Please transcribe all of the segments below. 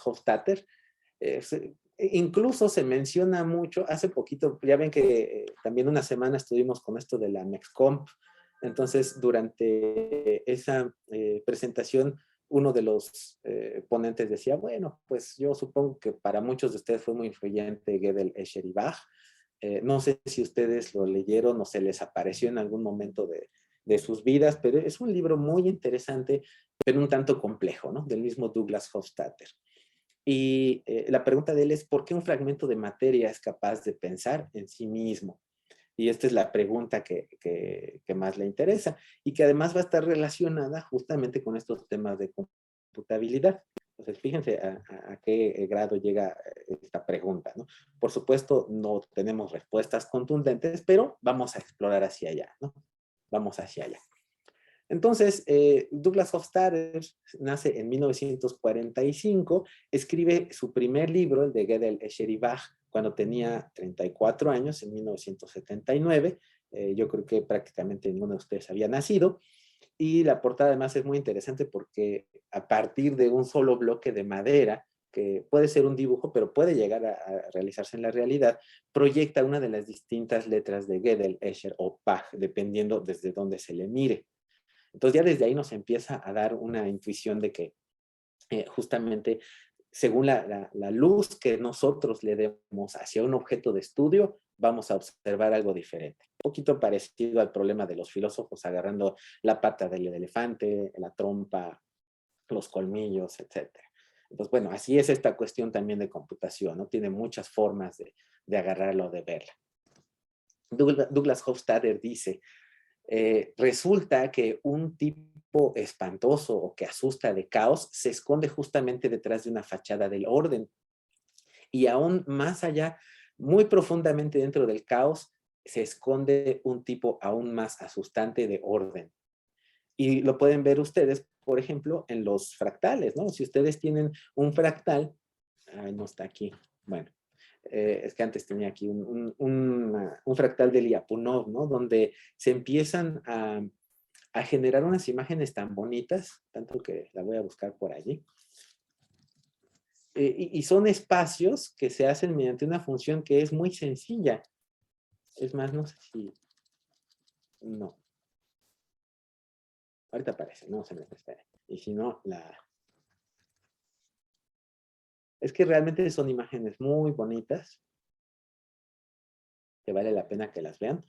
Hofstadter. Incluso se menciona mucho, hace poquito, ya ven que también una semana estuvimos con esto de la MEXCOMP, entonces durante esa presentación uno de los ponentes decía, bueno, pues yo supongo que para muchos de ustedes fue muy influyente Gödel, Escher y Bach. No sé si ustedes lo leyeron o se les apareció en algún momento de sus vidas, pero es un libro muy interesante, pero un tanto complejo, ¿no? Del mismo Douglas Hofstadter. Y la pregunta de él es, ¿por qué un fragmento de materia es capaz de pensar en sí mismo? Y esta es la pregunta que más le interesa y que además va a estar relacionada justamente con estos temas de computabilidad. Entonces, fíjense a qué grado llega esta pregunta, ¿no? Por supuesto, no tenemos respuestas contundentes, pero vamos a explorar hacia allá, ¿no? Vamos hacia allá. Entonces, Douglas Hofstadter nace en 1945, escribe su primer libro, el de Gödel, Escher y Bach, cuando tenía 34 años, en 1979. Yo creo que prácticamente ninguno de ustedes había nacido. Y la portada además es muy interesante porque a partir de un solo bloque de madera, que puede ser un dibujo, pero puede llegar a realizarse en la realidad, proyecta una de las distintas letras de Gödel, Escher o Bach, dependiendo desde dónde se le mire. Entonces ya desde ahí nos empieza a dar una intuición de que justamente según la luz que nosotros le demos hacia un objeto de estudio, vamos a observar algo diferente. Un poquito parecido al problema de los filósofos agarrando la pata del elefante, la trompa, los colmillos, etc. Entonces, bueno, así es esta cuestión también de computación, ¿no? Tiene muchas formas de agarrarla o de verla. Douglas Hofstadter dice, resulta que un tipo espantoso o que asusta de caos se esconde justamente detrás de una fachada del orden. Y aún más allá, muy profundamente dentro del caos, se esconde un tipo aún más asustante de orden. Y lo pueden ver ustedes, por ejemplo, en los fractales, ¿no? Si ustedes tienen un fractal, ay, no está aquí, bueno, es que antes tenía aquí un fractal de Lyapunov, ¿no? Donde se empiezan a generar unas imágenes tan bonitas, tanto que la voy a buscar por allí. Y son espacios que se hacen mediante una función que es muy sencilla. Es más, no sé si... No. Ahorita aparece, no se me espera. Y si no, es que realmente son imágenes muy bonitas, que vale la pena que las vean.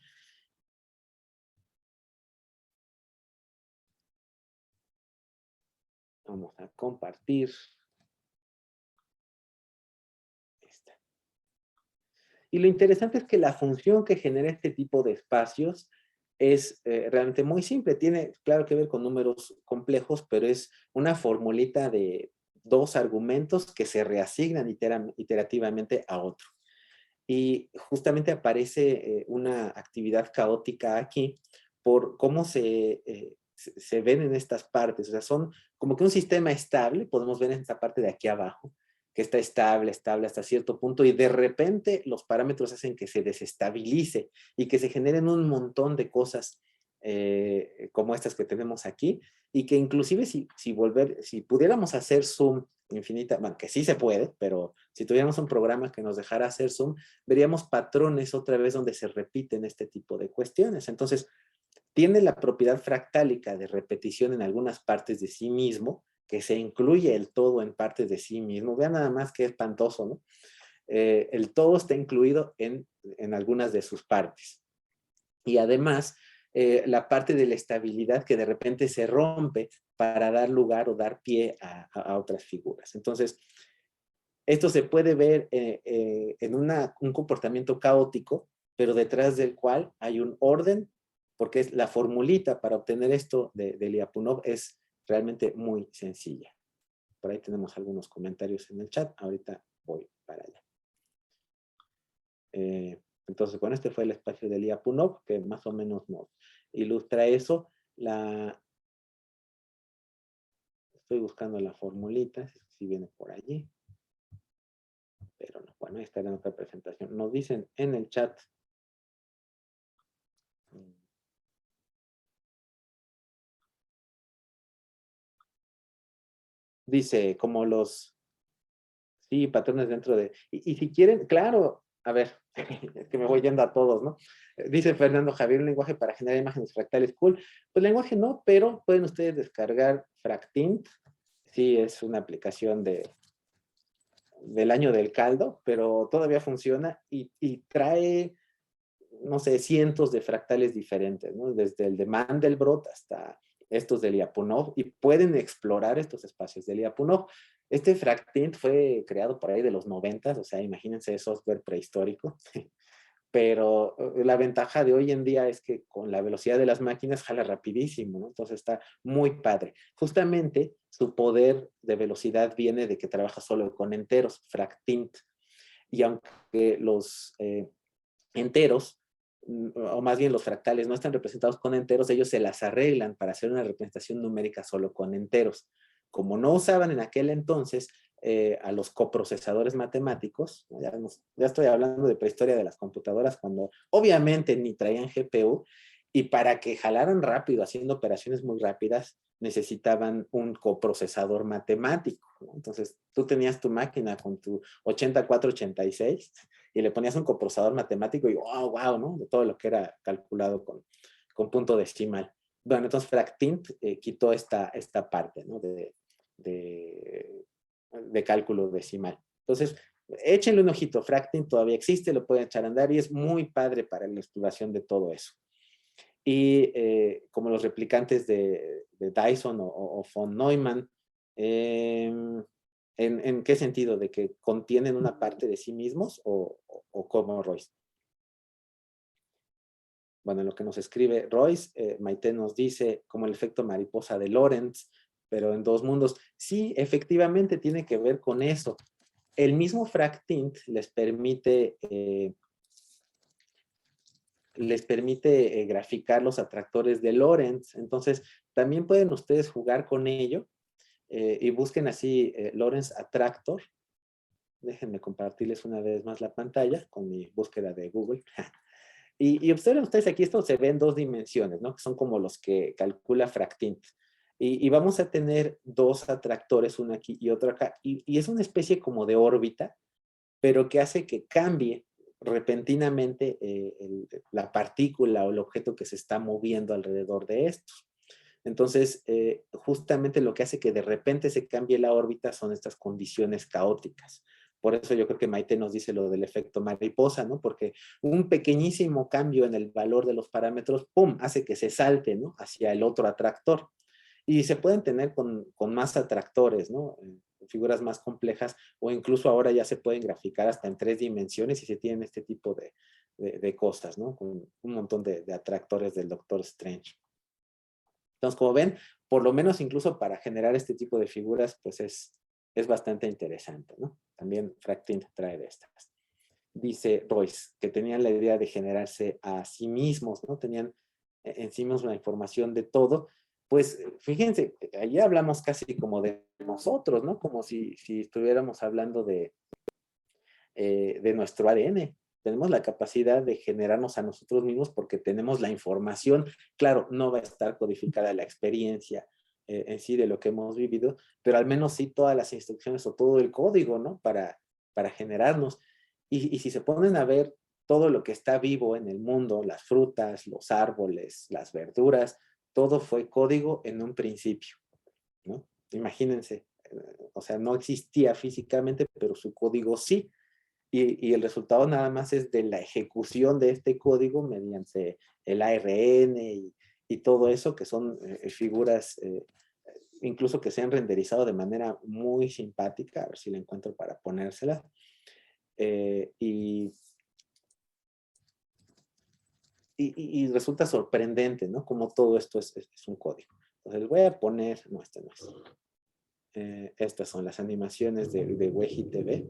Vamos a compartir esta. Y lo interesante es que la función que genera este tipo de espacios es realmente muy simple. Tiene, claro, que ver con números complejos, pero es una formulita de dos argumentos que se reasignan iterativamente a otro. Y justamente aparece una actividad caótica aquí por cómo se ven en estas partes. O sea, son como que un sistema estable, podemos ver en esta parte de aquí abajo, que está estable, estable hasta cierto punto, y de repente los parámetros hacen que se desestabilice y que se generen un montón de cosas como estas que tenemos aquí, y que inclusive si pudiéramos hacer zoom infinita, bueno, que sí se puede, pero si tuviéramos un programa que nos dejara hacer zoom, veríamos patrones otra vez donde se repiten este tipo de cuestiones. Entonces, tiene la propiedad fractálica de repetición en algunas partes de sí mismo, que se incluye el todo en partes de sí mismo. Vean nada más qué espantoso, ¿no? El todo está incluido en algunas de sus partes. Y además, la parte de la estabilidad que de repente se rompe para dar lugar o dar pie a otras figuras. Entonces, esto se puede ver en un comportamiento caótico, pero detrás del cual hay un orden, porque es la formulita para obtener esto de Lyapunov es realmente muy sencilla. Por ahí tenemos algunos comentarios en el chat. Ahorita voy para allá. Entonces, bueno, este fue el espacio de Lyapunov, que más o menos nos ilustra eso. Estoy buscando la formulita, si viene por allí. Pero no, bueno, ahí está en otra presentación. Nos dicen en el chat. Dice, como los Sí, patrones dentro de... Y si quieren, claro, a ver, es que me voy yendo a todos, ¿no? Dice Fernando Javier, un lenguaje para generar imágenes fractales, cool. Pues lenguaje no, pero pueden ustedes descargar Fractint. Sí, es una aplicación del año del caldo, pero todavía funciona y trae, no sé, cientos de fractales diferentes, ¿no? Desde el de Mandelbrot hasta estos de Lyapunov, y pueden explorar estos espacios de Lyapunov. Este Fractint fue creado por ahí de los 90, o sea, imagínense software prehistórico, pero la ventaja de hoy en día es que con la velocidad de las máquinas jala rapidísimo, ¿no? Entonces está muy padre. Justamente su poder de velocidad viene de que trabaja solo con enteros, Fractint, y aunque los enteros, o más bien los fractales, no están representados con enteros, ellos se las arreglan para hacer una representación numérica solo con enteros. Como no usaban en aquel entonces a los coprocesadores matemáticos, ya estoy hablando de prehistoria de las computadoras, cuando obviamente ni traían GPU, y para que jalaran rápido, haciendo operaciones muy rápidas, necesitaban un coprocesador matemático, ¿no? Entonces, tú tenías tu máquina con tu 8486 y le ponías un coprocesador matemático y wow, ¿no? De todo lo que era calculado con punto decimal. Bueno, entonces Fractint quitó esta parte, ¿no? De cálculo decimal. Entonces, échenle un ojito. Fractint todavía existe, lo pueden echar a andar y es muy padre para la exploración de todo eso. Y como los replicantes de Dyson o von Neumann, ¿en qué sentido? ¿De que contienen una parte de sí mismos o cómo, Royce? Bueno, en lo que nos escribe Royce, Maite nos dice como el efecto mariposa de Lorentz, pero en dos mundos. Sí, efectivamente tiene que ver con eso. El mismo Fractint les permite graficar los atractores de Lorentz. Entonces, también pueden ustedes jugar con ello y busquen así Lorentz Attractor. Déjenme compartirles una vez más la pantalla con mi búsqueda de Google. Y observen ustedes aquí, esto se ve en dos dimensiones, ¿no? Que son como los que calcula Fractint. Y vamos a tener dos atractores, uno aquí y otro acá. Y es una especie como de órbita, pero que hace que cambie repentinamente la partícula o el objeto que se está moviendo alrededor de estos. Entonces, justamente lo que hace que de repente se cambie la órbita son estas condiciones caóticas. Por eso yo creo que Maite nos dice lo del efecto mariposa, ¿no? Porque un pequeñísimo cambio en el valor de los parámetros, ¡pum!, hace que se salte, ¿no?, hacia el otro atractor. Y se pueden tener con más atractores, ¿no? Figuras más complejas, o incluso ahora ya se pueden graficar hasta en 3 dimensiones y se tienen este tipo de cosas, ¿no? Con un montón de atractores del Doctor Strange. Entonces, como ven, por lo menos incluso para generar este tipo de figuras, pues es bastante interesante, ¿no? También Fractint trae de estas. Dice Royce, que tenían la idea de generarse a sí mismos, ¿no? Tenían en sí mismos la información de todo. Pues fíjense, allí hablamos casi como de nosotros, ¿no? Como si estuviéramos hablando de nuestro ADN. Tenemos la capacidad de generarnos a nosotros mismos porque tenemos la información. Claro, no va a estar codificada la experiencia en sí de lo que hemos vivido, pero al menos sí todas las instrucciones o todo el código, ¿no? Para generarnos. Y si se ponen a ver todo lo que está vivo en el mundo, las frutas, los árboles, las verduras, todo fue código en un principio, ¿no? Imagínense, o sea, no existía físicamente, pero su código sí. Y el resultado nada más es de la ejecución de este código mediante el ARN y todo eso, que son figuras incluso que se han renderizado de manera muy simpática, a ver si la encuentro para ponérsela. Y resulta sorprendente, ¿no? Como todo esto es un código. Entonces voy a poner, no, este no es. Estas son las animaciones de Weji TV.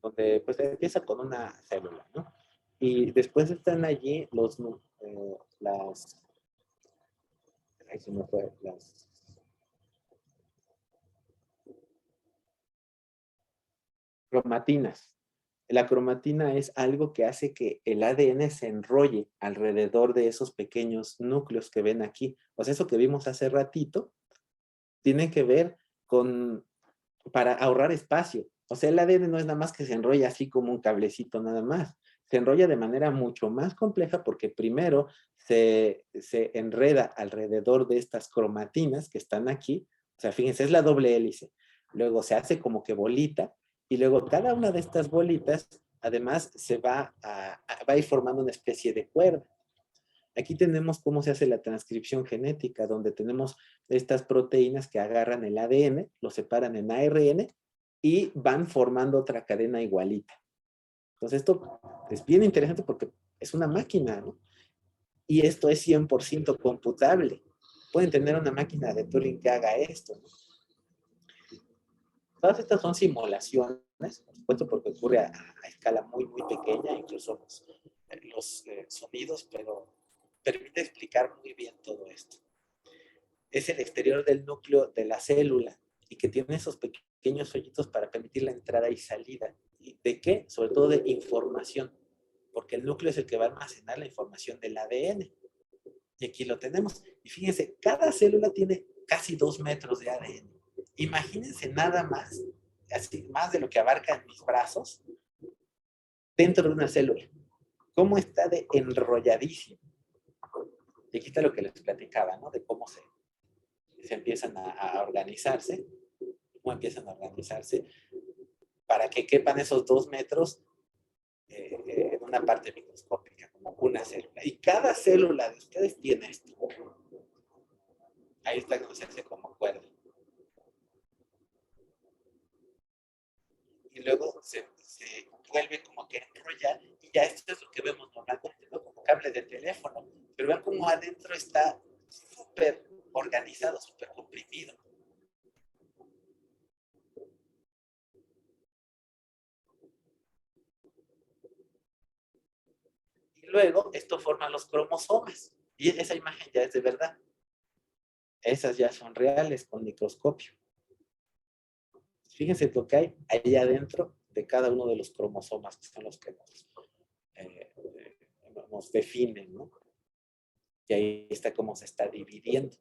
Donde pues empieza con una célula, ¿no? Y después están allí las, ahí se me fue, las cromatinas. La cromatina es algo que hace que el ADN se enrolle alrededor de esos pequeños núcleos que ven aquí. O sea, eso que vimos hace ratito, tiene que ver con, para ahorrar espacio. O sea, el ADN no es nada más que se enrolla así como un cablecito nada más. Se enrolla de manera mucho más compleja porque primero se enreda alrededor de estas cromatinas que están aquí. O sea, fíjense, es la doble hélice. Luego se hace como que bolita y luego cada una de estas bolitas además se va a ir formando una especie de cuerda. Aquí tenemos cómo se hace la transcripción genética, donde tenemos estas proteínas que agarran el ADN, lo separan en ARN y van formando otra cadena igualita. Entonces esto es bien interesante porque es una máquina, ¿no? Y esto es 100% computable. Pueden tener una máquina de Turing que haga esto, ¿no? Todas estas son simulaciones, por supuesto, porque ocurre a escala muy, muy pequeña, incluso los sonidos, pero permite explicar muy bien todo esto. Es el exterior del núcleo de la célula y que tiene esos pequeños hoyitos para permitir la entrada y salida. ¿Y de qué? Sobre todo de información, porque el núcleo es el que va a almacenar la información del ADN. Y aquí lo tenemos. Y fíjense, cada célula tiene casi 2 metros de ADN. Imagínense nada más, así, más de lo que abarcan mis brazos, dentro de una célula. ¿Cómo está de enrolladísimo? Y aquí está lo que les platicaba, ¿no? De cómo se empiezan a organizarse, cómo empiezan a organizarse para que quepan esos 2 metros en una parte microscópica, como una célula. Y cada célula de ustedes tiene esto. Ahí está cuando se hace como cuerda. Y luego se vuelve como que enrollar y ya esto es lo que vemos normalmente, ¿no? Como cable de teléfono. Pero vean cómo adentro está súper organizado, súper comprimido. Y luego esto forma los cromosomas. Y esa imagen ya es de verdad. Esas ya son reales con microscopio. Fíjense lo que hay ahí adentro de cada uno de los cromosomas, que son los que nos definen, ¿no? Y ahí está cómo se está dividiendo.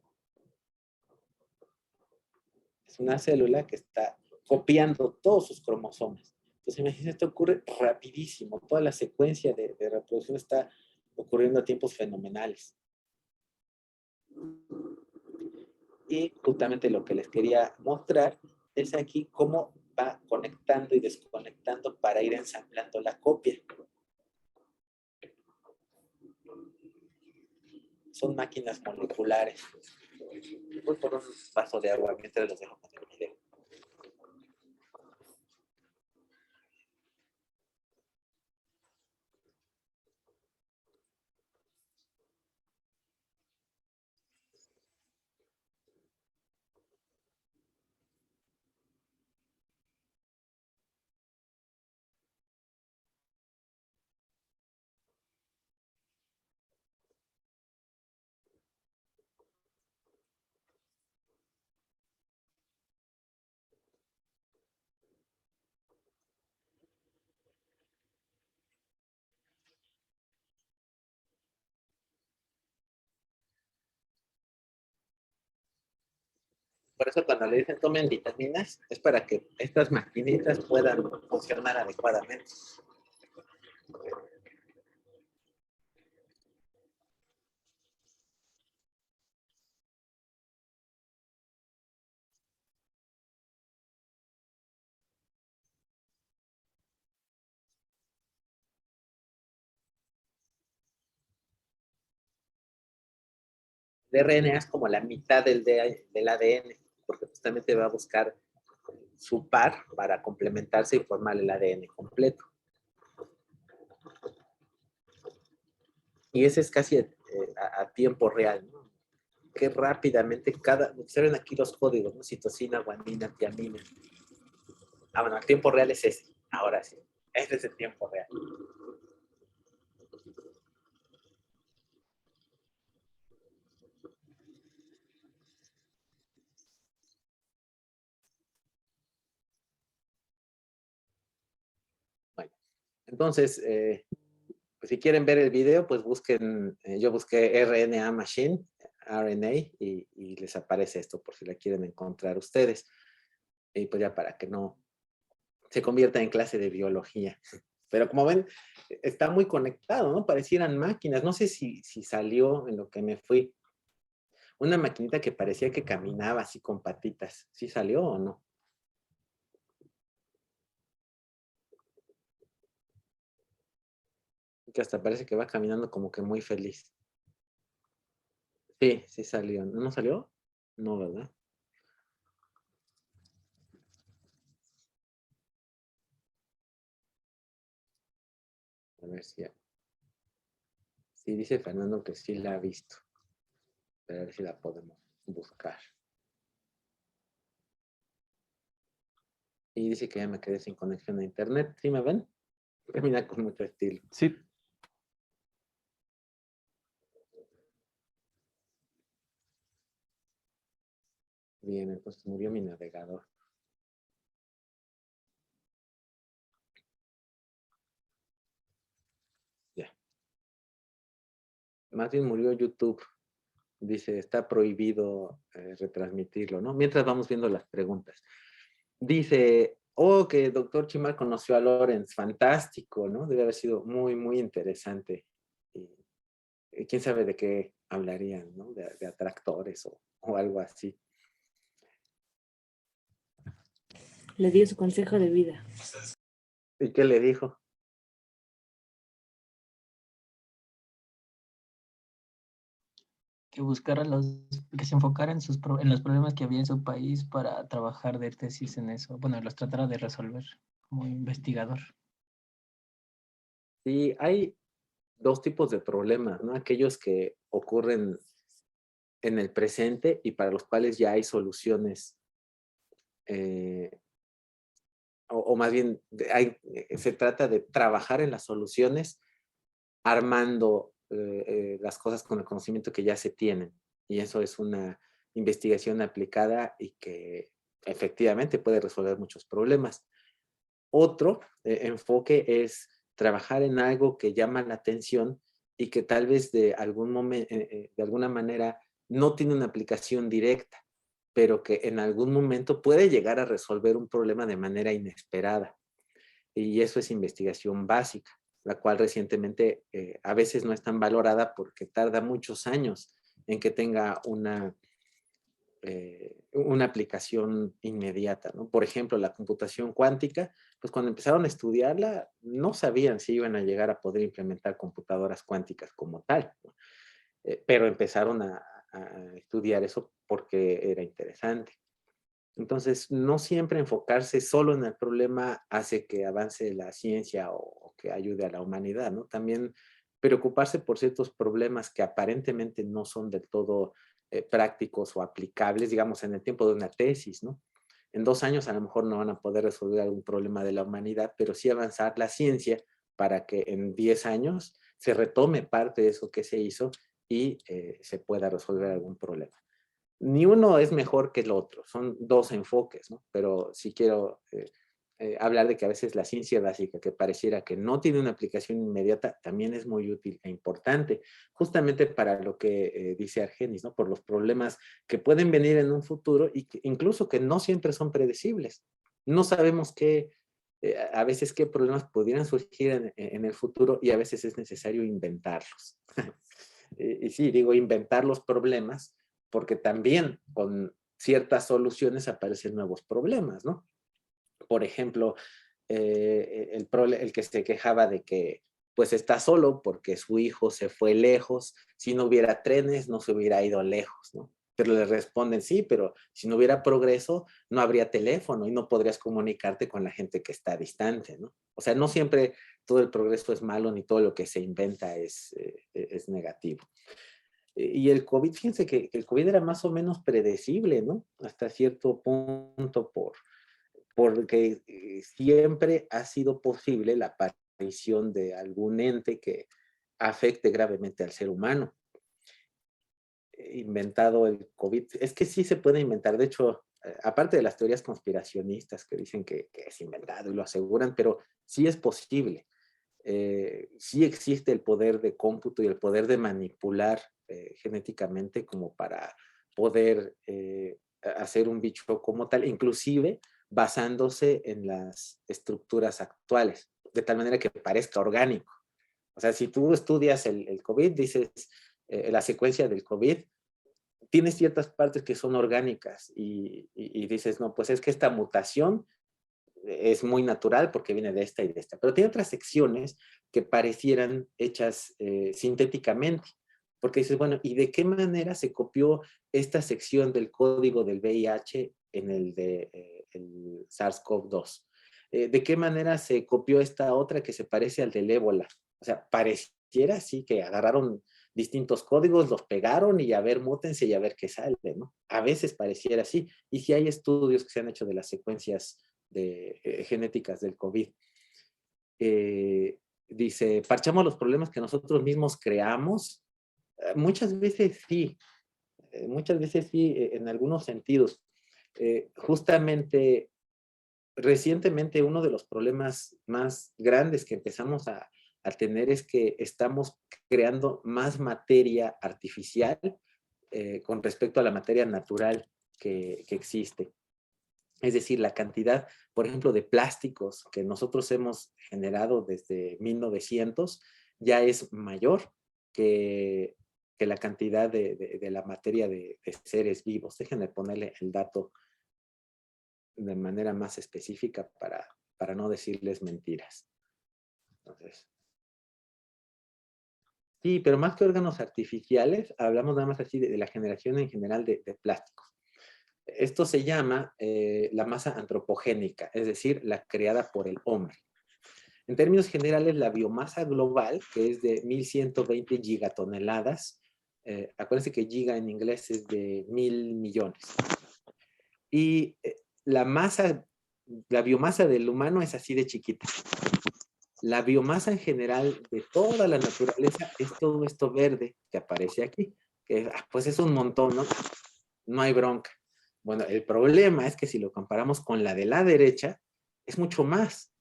Es una célula que está copiando todos sus cromosomas. Entonces, imagínense, esto ocurre rapidísimo. Toda la secuencia de reproducción está ocurriendo a tiempos fenomenales. Y justamente lo que les quería mostrar es aquí cómo va conectando y desconectando para ir ensamblando la copia. Son máquinas moleculares. Voy por un vaso de agua mientras los dejo con el video. Por eso cuando le dicen tomen vitaminas, es para que estas maquinitas puedan funcionar adecuadamente. El RNA es como la mitad del ADN, porque justamente va a buscar su par para complementarse y formar el ADN completo. Y ese es casi a tiempo real, ¿no? Que rápidamente observen aquí los códigos, ¿no? Citosina, guanina, tiamina. Ah, bueno, el tiempo real es ese. Ahora sí. Este es el tiempo real. Bueno, entonces, pues si quieren ver el video, pues busquen, yo busqué RNA Machine, RNA y les aparece esto por si la quieren encontrar ustedes. Y pues ya para que no se convierta en clase de biología. Pero como ven, está muy conectado, ¿no? Parecieran máquinas. No sé si salió en lo que me fui. Una maquinita que parecía que caminaba así con patitas. ¿Sí salió o no? Que hasta parece que va caminando como que muy feliz. Sí, sí salió. ¿No salió? No, ¿verdad? A ver si... Sí, dice Fernando que sí la ha visto. A ver si la podemos buscar. Y dice que ya me quedé sin conexión a internet. ¿Sí me ven? Mira con mucho estilo. Sí. Bien, entonces murió mi navegador. Ya. Más bien murió YouTube. Dice, está prohibido retransmitirlo, ¿no? Mientras vamos viendo las preguntas. Dice, oh, que doctor Chimar conoció a Lorenz. Fantástico, ¿no? Debe haber sido muy, muy interesante. Y quién sabe de qué hablarían, ¿no? De atractores o algo así. Le dio su consejo de vida. ¿Y qué le dijo? Que buscara que se enfocara en los problemas que había en su país para trabajar de tesis en eso. Bueno, los tratara de resolver como investigador. Sí, hay dos tipos de problemas, ¿no? Aquellos que ocurren en el presente y para los cuales ya hay soluciones, o más bien se trata de trabajar en las soluciones armando las cosas con el conocimiento que ya se tienen. Y eso es una investigación aplicada y que efectivamente puede resolver muchos problemas. Otro enfoque es trabajar en algo que llama la atención y que tal vez de alguna manera no tiene una aplicación directa, pero que en algún momento puede llegar a resolver un problema de manera inesperada. Y eso es investigación básica, la cual recientemente a veces no es tan valorada porque tarda muchos años en que tenga una aplicación inmediata, ¿no? Por ejemplo, la computación cuántica, pues cuando empezaron a estudiarla, no sabían si iban a llegar a poder implementar computadoras cuánticas como tal, ¿no? Pero empezaron a estudiar eso porque era interesante. Entonces, no siempre enfocarse solo en el problema hace que avance la ciencia o que ayude a la humanidad, ¿no? También preocuparse por ciertos problemas que aparentemente no son del todo prácticos o aplicables, digamos, en el tiempo de una tesis, ¿no? En 2 años a lo mejor no van a poder resolver algún problema de la humanidad, pero sí avanzar la ciencia para que en 10 años se retome parte de eso que se hizo y se pueda resolver algún problema. Ni uno es mejor que el otro, son dos enfoques, ¿no? Pero sí quiero hablar de que a veces la ciencia básica, que pareciera que no tiene una aplicación inmediata, también es muy útil e importante, justamente para lo que dice Argenis, ¿no? Por los problemas que pueden venir en un futuro y que incluso que no siempre son predecibles. No sabemos a veces qué problemas pudieran surgir en el futuro y a veces es necesario inventarlos. Y sí, digo inventar los problemas porque también con ciertas soluciones aparecen nuevos problemas, ¿no? Por ejemplo, el que se quejaba de que pues está solo porque su hijo se fue lejos, si no hubiera trenes no se hubiera ido lejos, ¿no? Pero le responden, sí, pero si no hubiera progreso, no habría teléfono y no podrías comunicarte con la gente que está distante, ¿no? O sea, no siempre todo el progreso es malo ni todo lo que se inventa es negativo. Y el COVID, fíjense que el COVID era más o menos predecible, ¿no? Hasta cierto punto porque siempre ha sido posible la aparición de algún ente que afecte gravemente al ser humano. Inventado el COVID, es que sí se puede inventar, de hecho, aparte de las teorías conspiracionistas que dicen que es inventado y lo aseguran, pero sí es posible. Sí existe el poder de cómputo y el poder de manipular genéticamente como para poder hacer un bicho como tal, inclusive basándose en las estructuras actuales, de tal manera que parezca orgánico. O sea, si tú estudias el COVID, dices la secuencia del COVID, tienes ciertas partes que son orgánicas y dices, no, pues es que esta mutación es muy natural porque viene de esta y de esta, pero tiene otras secciones que parecieran hechas sintéticamente, porque dices, bueno, ¿y de qué manera se copió esta sección del código del VIH en el de el SARS-CoV-2? ¿De qué manera se copió esta otra que se parece al del ébola? O sea, pareciera así que agarraron distintos códigos, los pegaron y a ver, mútense y a ver qué sale, ¿no? A veces pareciera así. Y si hay estudios que se han hecho de las secuencias genéticas del COVID. Dice, ¿parchamos los problemas que nosotros mismos creamos? Muchas veces sí, en algunos sentidos. Justamente, recientemente uno de los problemas más grandes que empezamos a tener es que estamos creando más materia artificial con respecto a la materia natural que existe. Es decir, la cantidad, por ejemplo, de plásticos que nosotros hemos generado desde 1900 ya es mayor que, que la cantidad de la materia de seres vivos. Déjenme ponerle el dato de manera más específica para no decirles mentiras. Entonces, sí, pero más que órganos artificiales, hablamos nada más así de la generación en general de plásticos. Esto se llama la masa antropogénica, es decir, la creada por el hombre. En términos generales, la biomasa global, que es de 1.120 gigatoneladas, acuérdense que giga en inglés es de 1.000 millones. Y la biomasa del humano es así de chiquita. La biomasa en general de toda la naturaleza es todo esto verde que aparece aquí. Que, pues es un montón, ¿no? No hay bronca. Bueno, el problema es que si lo comparamos con la de la derecha, es mucho más.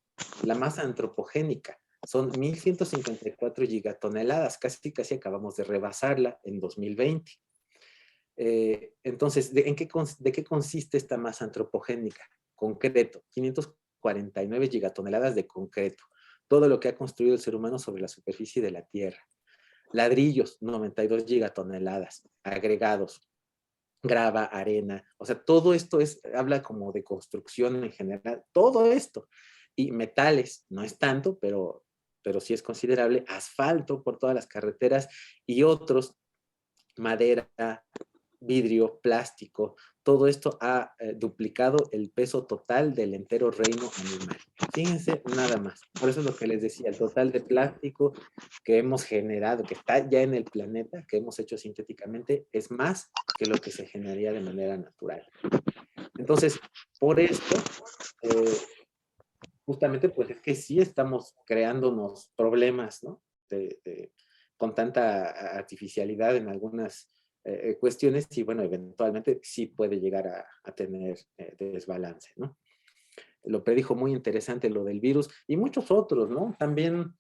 La masa antropogénica son 1.154 gigatoneladas, casi acabamos de rebasarla en 2020. Entonces, ¿de qué consiste esta masa antropogénica? Concreto, 549 gigatoneladas de concreto, todo lo que ha construido el ser humano sobre la superficie de la Tierra. Ladrillos, 92 gigatoneladas, agregados, grava, arena, o sea, todo esto habla como de construcción en general, todo esto. Y metales, no es tanto, pero sí es considerable, asfalto por todas las carreteras y otros, madera, vidrio, plástico, todo esto ha duplicado el peso total del entero reino animal. Fíjense nada más. Por eso es lo que les decía, el total de plástico que hemos generado, que está ya en el planeta, que hemos hecho sintéticamente, es más que lo que se generaría de manera natural. Entonces, por esto, justamente, pues es que sí estamos creándonos problemas, ¿no? Con tanta artificialidad en algunas cuestiones y bueno, eventualmente sí puede llegar a tener desbalance, ¿no? Lo predijo muy interesante lo del virus y muchos otros, ¿no? También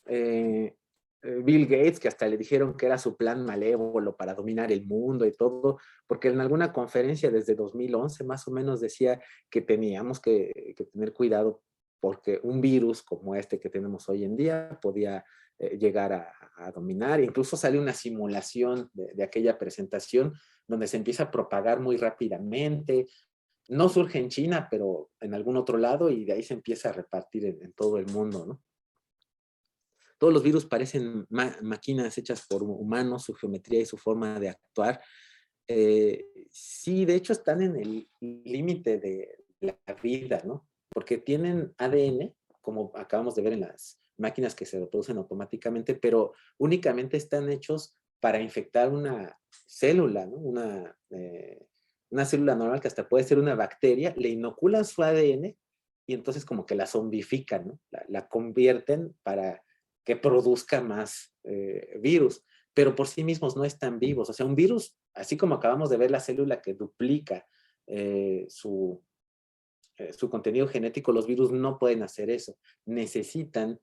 Bill Gates, que hasta le dijeron que era su plan malévolo para dominar el mundo y todo, porque en alguna conferencia desde 2011 más o menos decía que teníamos que tener cuidado porque un virus como este que tenemos hoy en día podía llegar a dominar. Incluso sale una simulación de aquella presentación donde se empieza a propagar muy rápidamente. No surge en China, pero en algún otro lado y de ahí se empieza a repartir en todo el mundo, ¿no? Todos los virus parecen máquinas hechas por humanos, su geometría y su forma de actuar. Sí, de hecho están en el límite de la vida, ¿no? Porque tienen ADN, como acabamos de ver en las máquinas que se reproducen automáticamente, pero únicamente están hechos para infectar una célula, ¿no? Una célula normal que hasta puede ser una bacteria, le inoculan su ADN y entonces como que la zombifican, ¿no? La convierten para que produzca más virus, pero por sí mismos no están vivos. O sea, un virus, así como acabamos de ver la célula que duplica su contenido genético, los virus no pueden hacer eso. Necesitan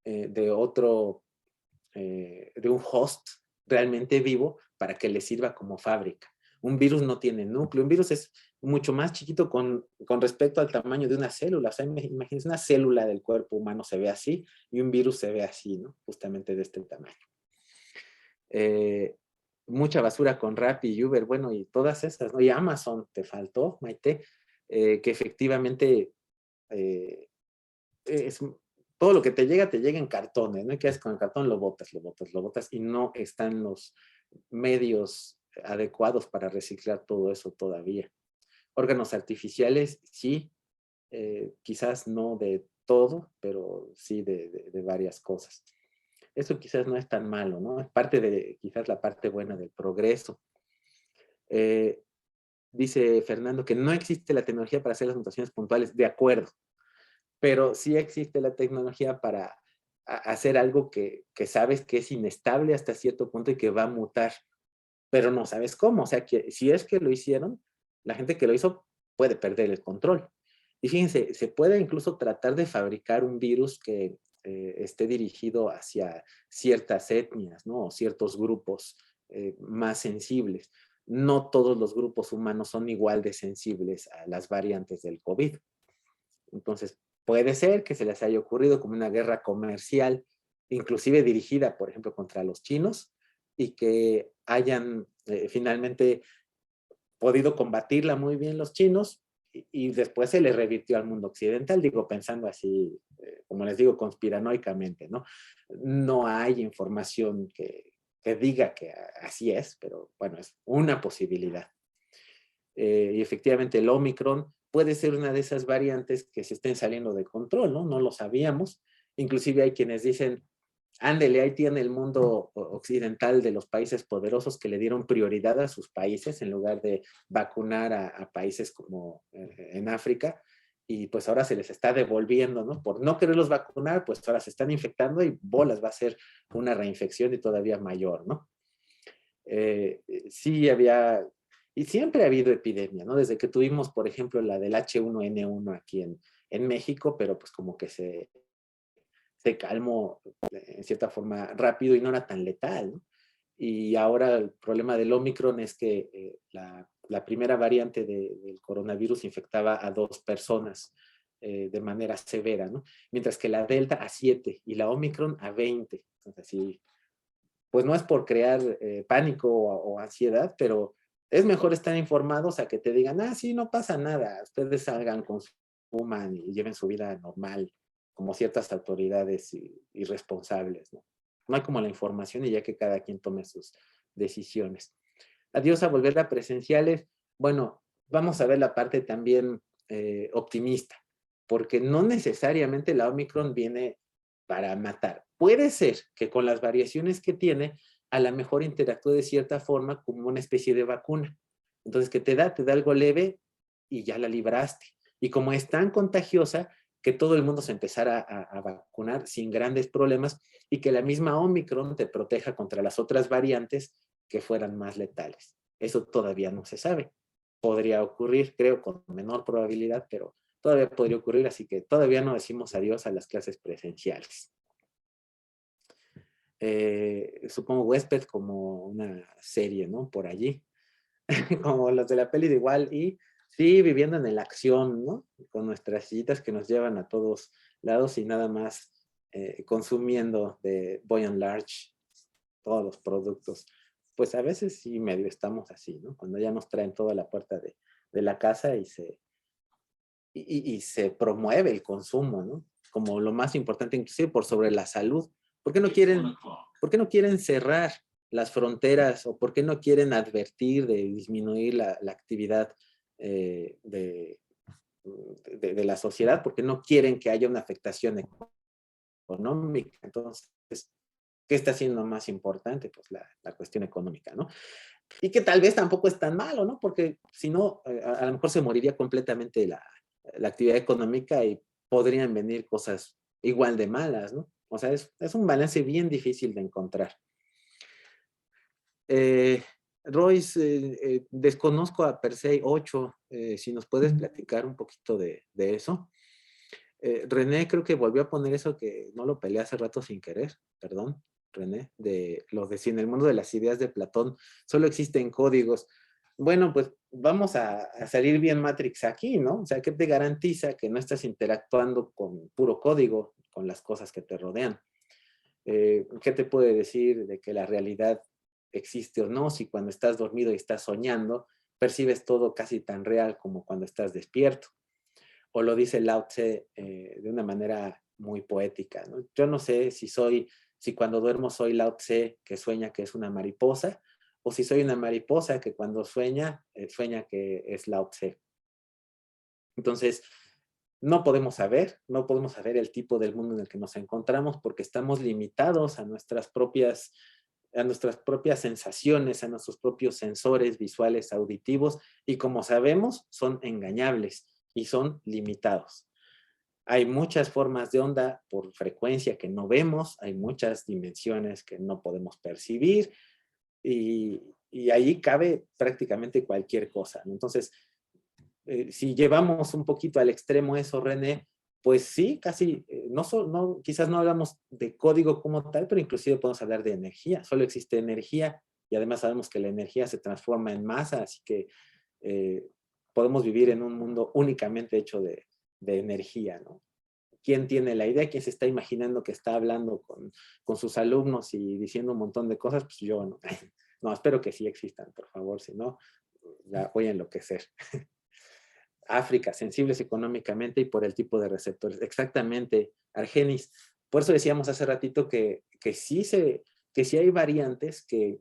de un host realmente vivo para que le sirva como fábrica. Un virus no tiene núcleo, un virus es mucho más chiquito con respecto al tamaño de una célula. O sea, imagínense, una célula del cuerpo humano se ve así y un virus se ve así, ¿no? Justamente de este tamaño. Mucha basura con Rappi y Uber, bueno, y todas esas, ¿no? Y Amazon, te faltó, Maite, que efectivamente es, todo lo que te llega en cartones, ¿no? ¿Y qué haces con el cartón? Lo botas, y no están los medios adecuados para reciclar todo eso todavía. Órganos artificiales, sí, quizás no de todo, pero sí de varias cosas. Eso quizás no es tan malo, ¿no? Es parte de, quizás la parte buena del progreso. Dice Fernando que no existe la tecnología para hacer las mutaciones puntuales, de acuerdo, pero sí existe la tecnología para hacer algo que sabes que es inestable hasta cierto punto y que va a mutar, pero no sabes cómo. O sea, que si es que lo hicieron, la gente que lo hizo puede perder el control. Y fíjense, se puede incluso tratar de fabricar un virus que esté dirigido hacia ciertas etnias, ¿no? O ciertos grupos más sensibles. No todos los grupos humanos son igual de sensibles a las variantes del COVID. Entonces, puede ser que se les haya ocurrido como una guerra comercial, inclusive dirigida, por ejemplo, contra los chinos, y que hayan finalmente podido combatirla muy bien los chinos, y después se le revirtió al mundo occidental, digo, pensando así, como les digo, conspiranoicamente, ¿no? No hay información que diga que así es, pero bueno, es una posibilidad. Y efectivamente el Omicron puede ser una de esas variantes que se estén saliendo de control, ¿no? No lo sabíamos. Inclusive hay quienes dicen, ándele, ahí tiene el mundo occidental de los países poderosos que le dieron prioridad a sus países en lugar de vacunar a países como en África, y pues ahora se les está devolviendo, ¿no? Por no quererlos vacunar, pues ahora se están infectando y bolas, va a ser una reinfección y todavía mayor, ¿no? Sí había, y siempre ha habido epidemia, ¿no? Desde que tuvimos, por ejemplo, la del H1N1 aquí en México, pero pues como que se calmó en cierta forma rápido y no era tan letal, ¿no? Y ahora el problema del Omicron es que la primera variante del coronavirus infectaba a 2 personas de manera severa, ¿no? Mientras que la Delta a 7 y la Omicron a 20. Entonces, sí, pues no es por crear pánico o ansiedad, pero es mejor estar informados a que te digan, ah, sí, no pasa nada, ustedes salgan, consuman y lleven su vida normal, como ciertas autoridades irresponsables, ¿no? No hay como la información y ya que cada quien tome sus decisiones. Adiós a volver a presenciales. Bueno, vamos a ver la parte también optimista, porque no necesariamente la Omicron viene para matar. Puede ser que con las variaciones que tiene, a lo mejor interactúe de cierta forma como una especie de vacuna. Entonces, que te da algo leve y ya la libraste. Y como es tan contagiosa, que todo el mundo se empezara a vacunar sin grandes problemas y que la misma Omicron te proteja contra las otras variantes que fueran más letales. Eso todavía no se sabe. Podría ocurrir, creo, con menor probabilidad, pero todavía podría ocurrir, así que todavía no decimos adiós a las clases presenciales. Supongo Huésped como una serie, ¿no? Por allí, como los de la peli de igual, y sí, viviendo en la acción, ¿no? Con nuestras sillitas que nos llevan a todos lados y nada más consumiendo de Boy and Large todos los productos. Pues a veces sí medio estamos así, ¿no? Cuando ya nos traen toda la puerta de la casa y se promueve el consumo, ¿no? Como lo más importante, inclusive por sobre la salud. ¿Por qué no quieren cerrar las fronteras o por qué no quieren advertir de disminuir la actividad de la sociedad? Porque no quieren que haya una afectación económica. Entonces, ¿qué está siendo más importante? Pues la cuestión económica, ¿no? Y que tal vez tampoco es tan malo, ¿no? Porque si no, a lo mejor se moriría completamente la actividad económica y podrían venir cosas igual de malas, ¿no? O sea, es un balance bien difícil de encontrar. Royce, desconozco a Persei 8, si nos puedes platicar un poquito de eso. René creo que volvió a poner eso que no lo peleé hace rato sin querer, perdón. René, de los de si en el mundo de las ideas de Platón solo existen códigos. Bueno, pues vamos a salir bien Matrix aquí, ¿no? O sea, ¿qué te garantiza que no estás interactuando con puro código, con las cosas que te rodean? ¿Qué te puede decir de que la realidad existe o no si cuando estás dormido y estás soñando percibes todo casi tan real como cuando estás despierto? O lo dice Lao Tse de una manera muy poética, ¿no? Yo no sé si cuando duermo soy Lao Tse que sueña que es una mariposa, o si soy una mariposa que cuando sueña, sueña que es Lao Tse. Entonces, no podemos saber el tipo del mundo en el que nos encontramos porque estamos limitados a nuestras propias sensaciones, a nuestros propios sensores visuales, auditivos, y como sabemos, son engañables y son limitados. Hay muchas formas de onda por frecuencia que no vemos, hay muchas dimensiones que no podemos percibir, y ahí cabe prácticamente cualquier cosa, ¿no? Entonces, si llevamos un poquito al extremo eso, René, pues sí, casi, quizás no hablamos de código como tal, pero inclusive podemos hablar de energía. Solo existe energía y además sabemos que la energía se transforma en masa, así que eh, podemos vivir en un mundo únicamente hecho de energía, ¿no? ¿Quién tiene la idea? ¿Quién se está imaginando que está hablando con sus alumnos y diciendo un montón de cosas? Pues yo no. No, espero que sí existan, por favor, si no, ya voy a enloquecer. África, sensibles económicamente y por el tipo de receptores. Exactamente, Argenis. Por eso decíamos hace ratito que sí hay variantes que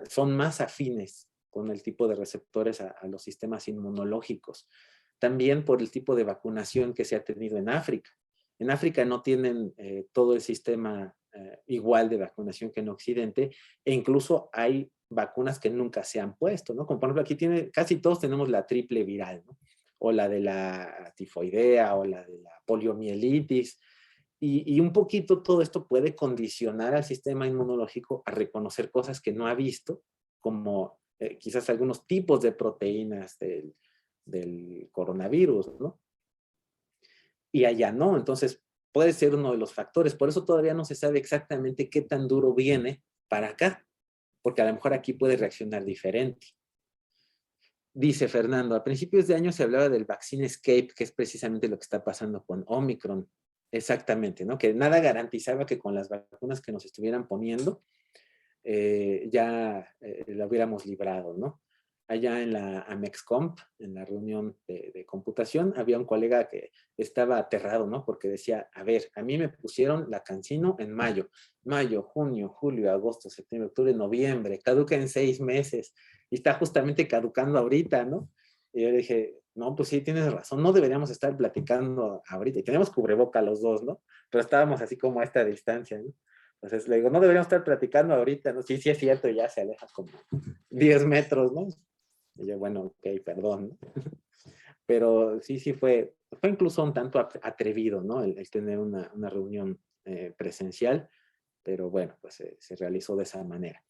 son más afines con el tipo de receptores a los sistemas inmunológicos. También por el tipo de vacunación que se ha tenido en África. En África no tienen todo el sistema igual de vacunación que en Occidente, e incluso hay vacunas que nunca se han puesto, ¿no? Como por ejemplo aquí casi todos tenemos la triple viral, ¿no? O la de la tifoidea, o la de la poliomielitis, y un poquito todo esto puede condicionar al sistema inmunológico a reconocer cosas que no ha visto, como quizás algunos tipos de proteínas del coronavirus, ¿no? Y allá no, entonces puede ser uno de los factores, por eso todavía no se sabe exactamente qué tan duro viene para acá, porque a lo mejor aquí puede reaccionar diferente. Dice Fernando, a principios de año se hablaba del vaccine escape, que es precisamente lo que está pasando con Omicron. Exactamente, ¿no? Que nada garantizaba que con las vacunas que nos estuvieran poniendo la hubiéramos librado, ¿no? Allá en la Amexcomp, en la reunión de computación, había un colega que estaba aterrado, ¿no? Porque decía, a ver, a mí me pusieron la CanSino en mayo, junio, julio, agosto, septiembre, octubre, noviembre, caduca en 6 meses y está justamente caducando ahorita, ¿no? Y yo dije, no, pues sí, tienes razón, no deberíamos estar platicando ahorita. Y tenemos cubreboca los dos, ¿no? Pero estábamos así como a esta distancia, ¿no? Entonces le digo, no deberíamos estar platicando ahorita, ¿no? Sí, sí es cierto, ya se aleja como 10 metros, ¿no? Y yo, bueno, ok, perdón, ¿no? Pero sí fue incluso un tanto atrevido, ¿no? El tener una reunión presencial, pero bueno, pues se realizó de esa manera.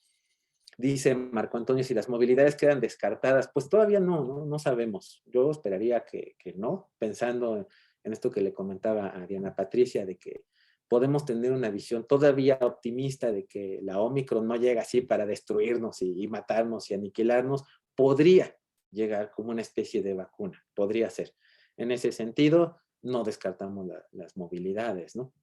Dice Marco Antonio, si las movilidades quedan descartadas, pues todavía no sabemos. Yo esperaría que no, pensando en esto que le comentaba a Diana Patricia, de que podemos tener una visión todavía optimista de que la Omicron no llega así para destruirnos y matarnos y aniquilarnos, podría llegar como una especie de vacuna, podría ser. En ese sentido, no descartamos las movilidades, ¿no?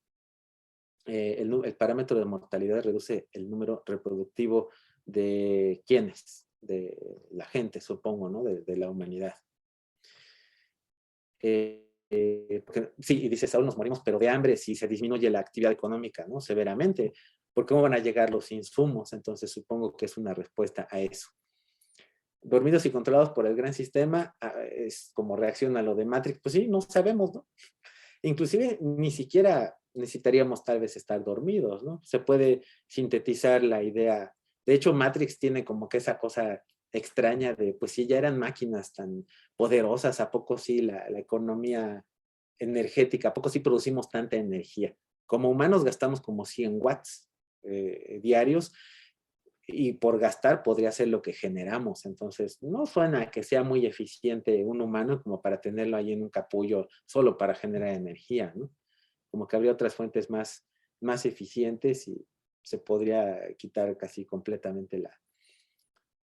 El parámetro de mortalidad reduce el número reproductivo de quiénes, de la gente, supongo, ¿no? De la humanidad. Porque, sí, y dice Saúl, nos morimos, pero de hambre si se disminuye la actividad económica, ¿no? Severamente. ¿Por cómo van a llegar los insumos? Entonces supongo que es una respuesta a eso. Dormidos y controlados por el gran sistema, es como reacción a lo de Matrix. Pues sí, no sabemos, ¿no? Inclusive ni siquiera necesitaríamos tal vez estar dormidos, ¿no? Se puede sintetizar la idea. De hecho, Matrix tiene como que esa cosa extraña de, pues si ya eran máquinas tan poderosas, ¿a poco sí la economía energética, a poco sí producimos tanta energía? Como humanos gastamos como 100 watts diarios, y por gastar podría ser lo que generamos. Entonces, no suena a que sea muy eficiente un humano como para tenerlo ahí en un capullo solo para generar energía, ¿no? Como que habría otras fuentes más más eficientes y se podría quitar casi completamente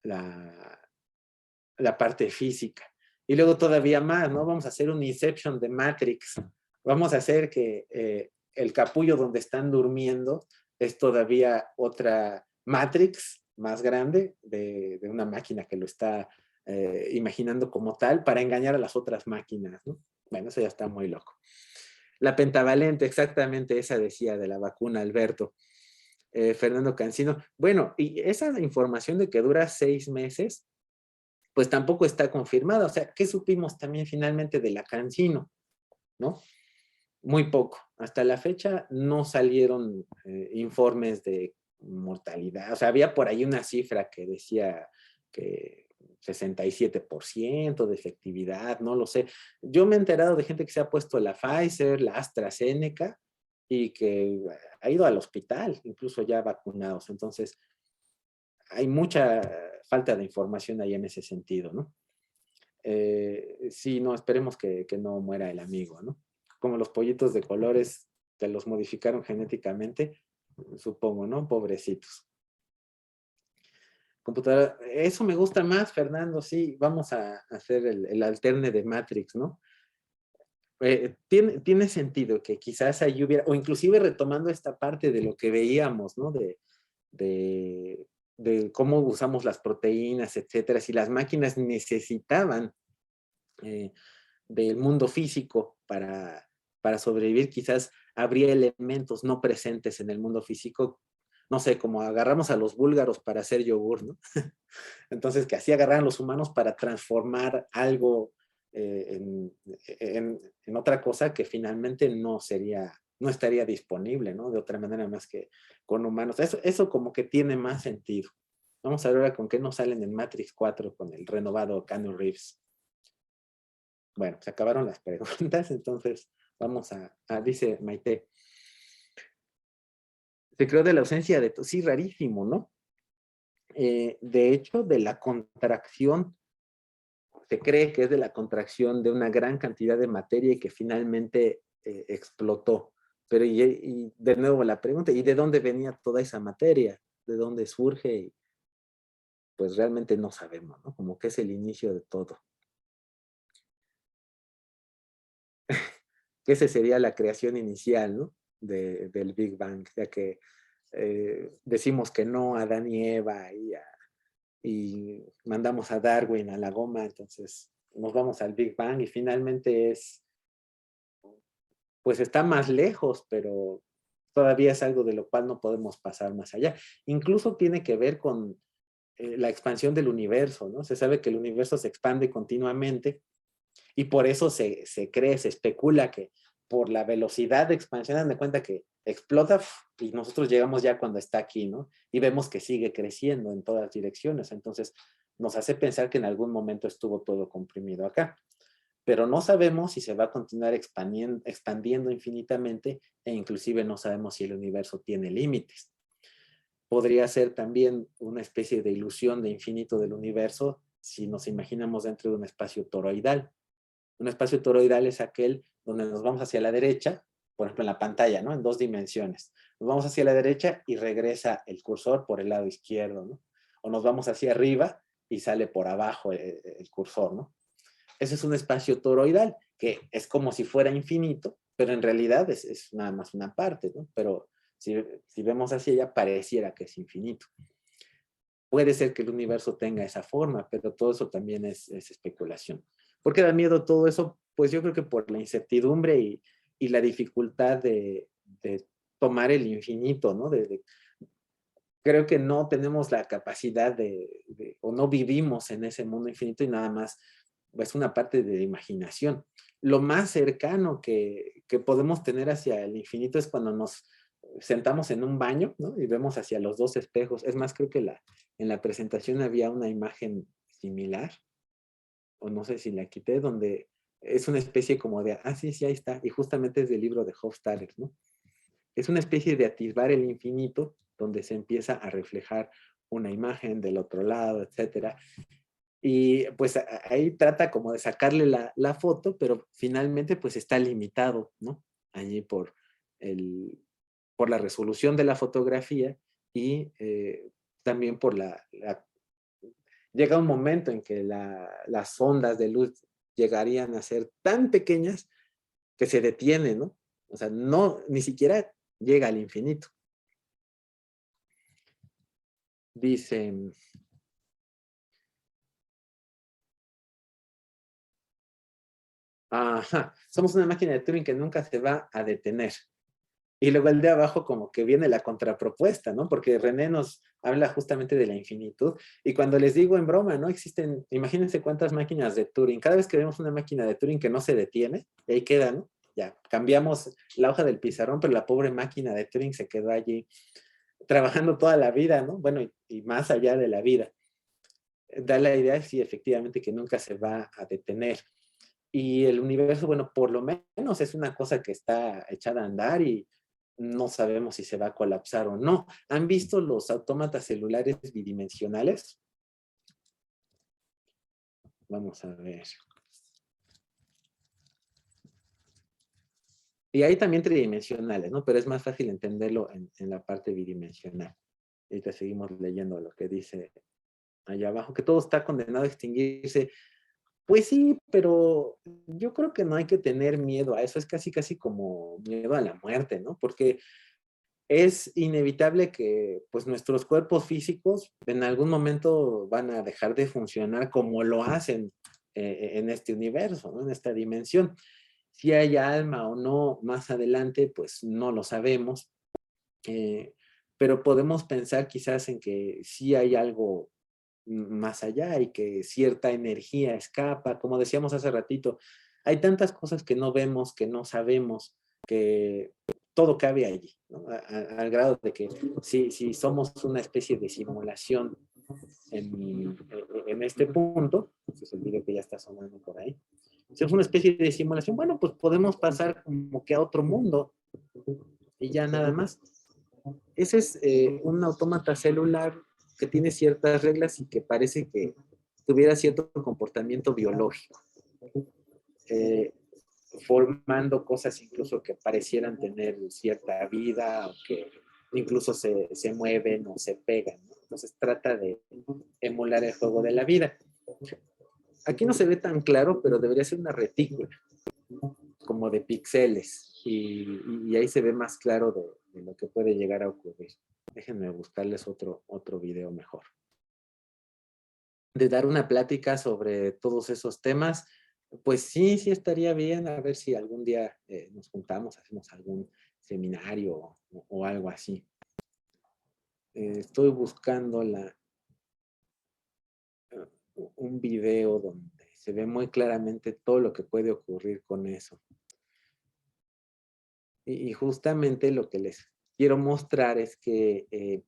la parte física. Y luego todavía más, ¿no? Vamos a hacer un Inception de Matrix. Vamos a hacer que el capullo donde están durmiendo es todavía otra Matrix más grande de una máquina que lo está imaginando como tal para engañar a las otras máquinas, ¿no? Bueno, eso ya está muy loco. La pentavalente, exactamente esa decía de la vacuna, Alberto. Fernando Cancino. Bueno, y esa información de que dura 6 meses, pues tampoco está confirmada. O sea, ¿qué supimos también finalmente de la Cancino? ¿No? Muy poco. Hasta la fecha no salieron informes de mortalidad. O sea, había por ahí una cifra que decía que 67% de efectividad, no lo sé. Yo me he enterado de gente que se ha puesto la Pfizer, la AstraZeneca, y que ha ido al hospital, incluso ya vacunados. Entonces, hay mucha falta de información ahí en ese sentido, ¿no? Sí, no, esperemos que no muera el amigo, ¿no? Como los pollitos de colores que los modificaron genéticamente, supongo, ¿no? Pobrecitos. Computadora, eso me gusta más, Fernando, sí, vamos a hacer el alterne de Matrix, ¿no? Tiene sentido que quizás ahí hubiera, o inclusive retomando esta parte de lo que veíamos, ¿no? De, de cómo usamos las proteínas, etcétera, si las máquinas necesitaban del mundo físico para sobrevivir, quizás habría elementos no presentes en el mundo físico, no sé, como agarramos a los búlgaros para hacer yogur, ¿no? Entonces, que así agarraran los humanos para transformar algo en otra cosa que finalmente no estaría disponible, ¿no? De otra manera más que con humanos. Eso como que tiene más sentido. Vamos a ver ahora con qué nos salen en Matrix 4 con el renovado Keanu Reeves. Bueno, se acabaron las preguntas, entonces vamos dice Maite. Se creó de la ausencia de... Sí, rarísimo, ¿no? De hecho, de la contracción, se cree que es de la contracción de una gran cantidad de materia y que finalmente explotó. Pero y de nuevo la pregunta, ¿y de dónde venía toda esa materia? ¿De dónde surge? Pues realmente no sabemos, ¿no? Como que es el inicio de todo. Que esa sería la creación inicial, ¿no? Del Big Bang, ya que decimos que no a Adán y Eva y mandamos a Darwin a la goma, entonces nos vamos al Big Bang y finalmente pues está más lejos, pero todavía es algo de lo cual no podemos pasar más allá. Incluso tiene que ver con la expansión del universo, ¿no? Se sabe que el universo se expande continuamente y por eso se cree, se especula que por la velocidad de expansión, dan de cuenta que explota y nosotros llegamos ya cuando está aquí, ¿no? Y vemos que sigue creciendo en todas direcciones. Entonces, nos hace pensar que en algún momento estuvo todo comprimido acá. Pero no sabemos si se va a continuar expandiendo infinitamente e inclusive no sabemos si el universo tiene límites. Podría ser también una especie de ilusión de infinito del universo si nos imaginamos dentro de un espacio toroidal. Un espacio toroidal es aquel donde nos vamos hacia la derecha, por ejemplo en la pantalla, ¿no? En 2 dimensiones. Nos vamos hacia la derecha y regresa el cursor por el lado izquierdo, ¿no? O nos vamos hacia arriba y sale por abajo el cursor, ¿no? Ese es un espacio toroidal, que es como si fuera infinito, pero en realidad es nada más una parte, ¿no? Pero si vemos hacia allá, pareciera que es infinito. Puede ser que el universo tenga esa forma, pero todo eso también es especulación. ¿Por qué da miedo todo eso? Pues yo creo que por la incertidumbre y la dificultad de tomar el infinito, ¿no? Creo que no tenemos la capacidad o no vivimos en ese mundo infinito y nada más es una parte de imaginación. Lo más cercano que podemos tener hacia el infinito es cuando nos sentamos en un baño, ¿no? Y vemos hacia los 2 espejos. Es más, creo que en la presentación había una imagen similar, o no sé si la quité, donde es una especie como de, sí, ahí está, y justamente es del libro de Hofstadter, ¿no? Es una especie de atisbar el infinito, donde se empieza a reflejar una imagen del otro lado, etcétera. Y pues ahí trata como de sacarle la foto, pero finalmente pues está limitado, ¿no? Allí por por la resolución de la fotografía y también por llega un momento en que las ondas de luz llegarían a ser tan pequeñas que se detienen, ¿no? O sea, ni siquiera llega al infinito. Dice, ajá, somos una máquina de Turing que nunca se va a detener. Y luego el de abajo como que viene la contrapropuesta, ¿no? Porque René nos habla justamente de la infinitud. Y cuando les digo en broma, ¿no? Existen, imagínense cuántas máquinas de Turing. Cada vez que vemos una máquina de Turing que no se detiene, y ahí queda, ¿no? Ya, cambiamos la hoja del pizarrón, pero la pobre máquina de Turing se quedó allí trabajando toda la vida, ¿no? Bueno, y más allá de la vida. Da la idea, sí, efectivamente, que nunca se va a detener. Y el universo, bueno, por lo menos es una cosa que está echada a andar y no sabemos si se va a colapsar o no. ¿Han visto los autómatas celulares bidimensionales? Vamos a ver. Y hay también tridimensionales, ¿no? Pero es más fácil entenderlo en la parte bidimensional. Ahorita seguimos leyendo lo que dice allá abajo, que todo está condenado a extinguirse. Pues sí, pero yo creo que no hay que tener miedo a eso. Es casi, casi como miedo a la muerte, ¿no? Porque es inevitable que pues nuestros cuerpos físicos en algún momento van a dejar de funcionar como lo hacen en este universo, ¿no? En esta dimensión. Si hay alma o no más adelante, pues no lo sabemos, pero podemos pensar quizás en que sí hay algo más allá y que cierta energía escapa, como decíamos hace ratito, hay tantas cosas que no vemos, que no sabemos, que todo cabe allí, ¿no? Al grado de que si somos una especie de simulación en este punto, si se olvida que ya está sonando por ahí, si es una especie de simulación, bueno, pues podemos pasar como que a otro mundo y ya nada más. Ese es un autómata celular que tiene ciertas reglas y que parece que tuviera cierto comportamiento biológico, eh, formando cosas incluso que parecieran tener cierta vida o que incluso se mueven o se pegan, ¿no? Entonces trata de emular el juego de la vida. Aquí no se ve tan claro, pero debería ser una retícula, como de píxeles, y ahí se ve más claro de lo que puede llegar a ocurrir. Déjenme buscarles otro video mejor. De dar una plática sobre todos esos temas, pues sí estaría bien, a ver si algún día nos juntamos, hacemos algún seminario o algo así. Estoy buscando un video donde se ve muy claramente todo lo que puede ocurrir con eso. Y justamente lo que les quiero mostrar es que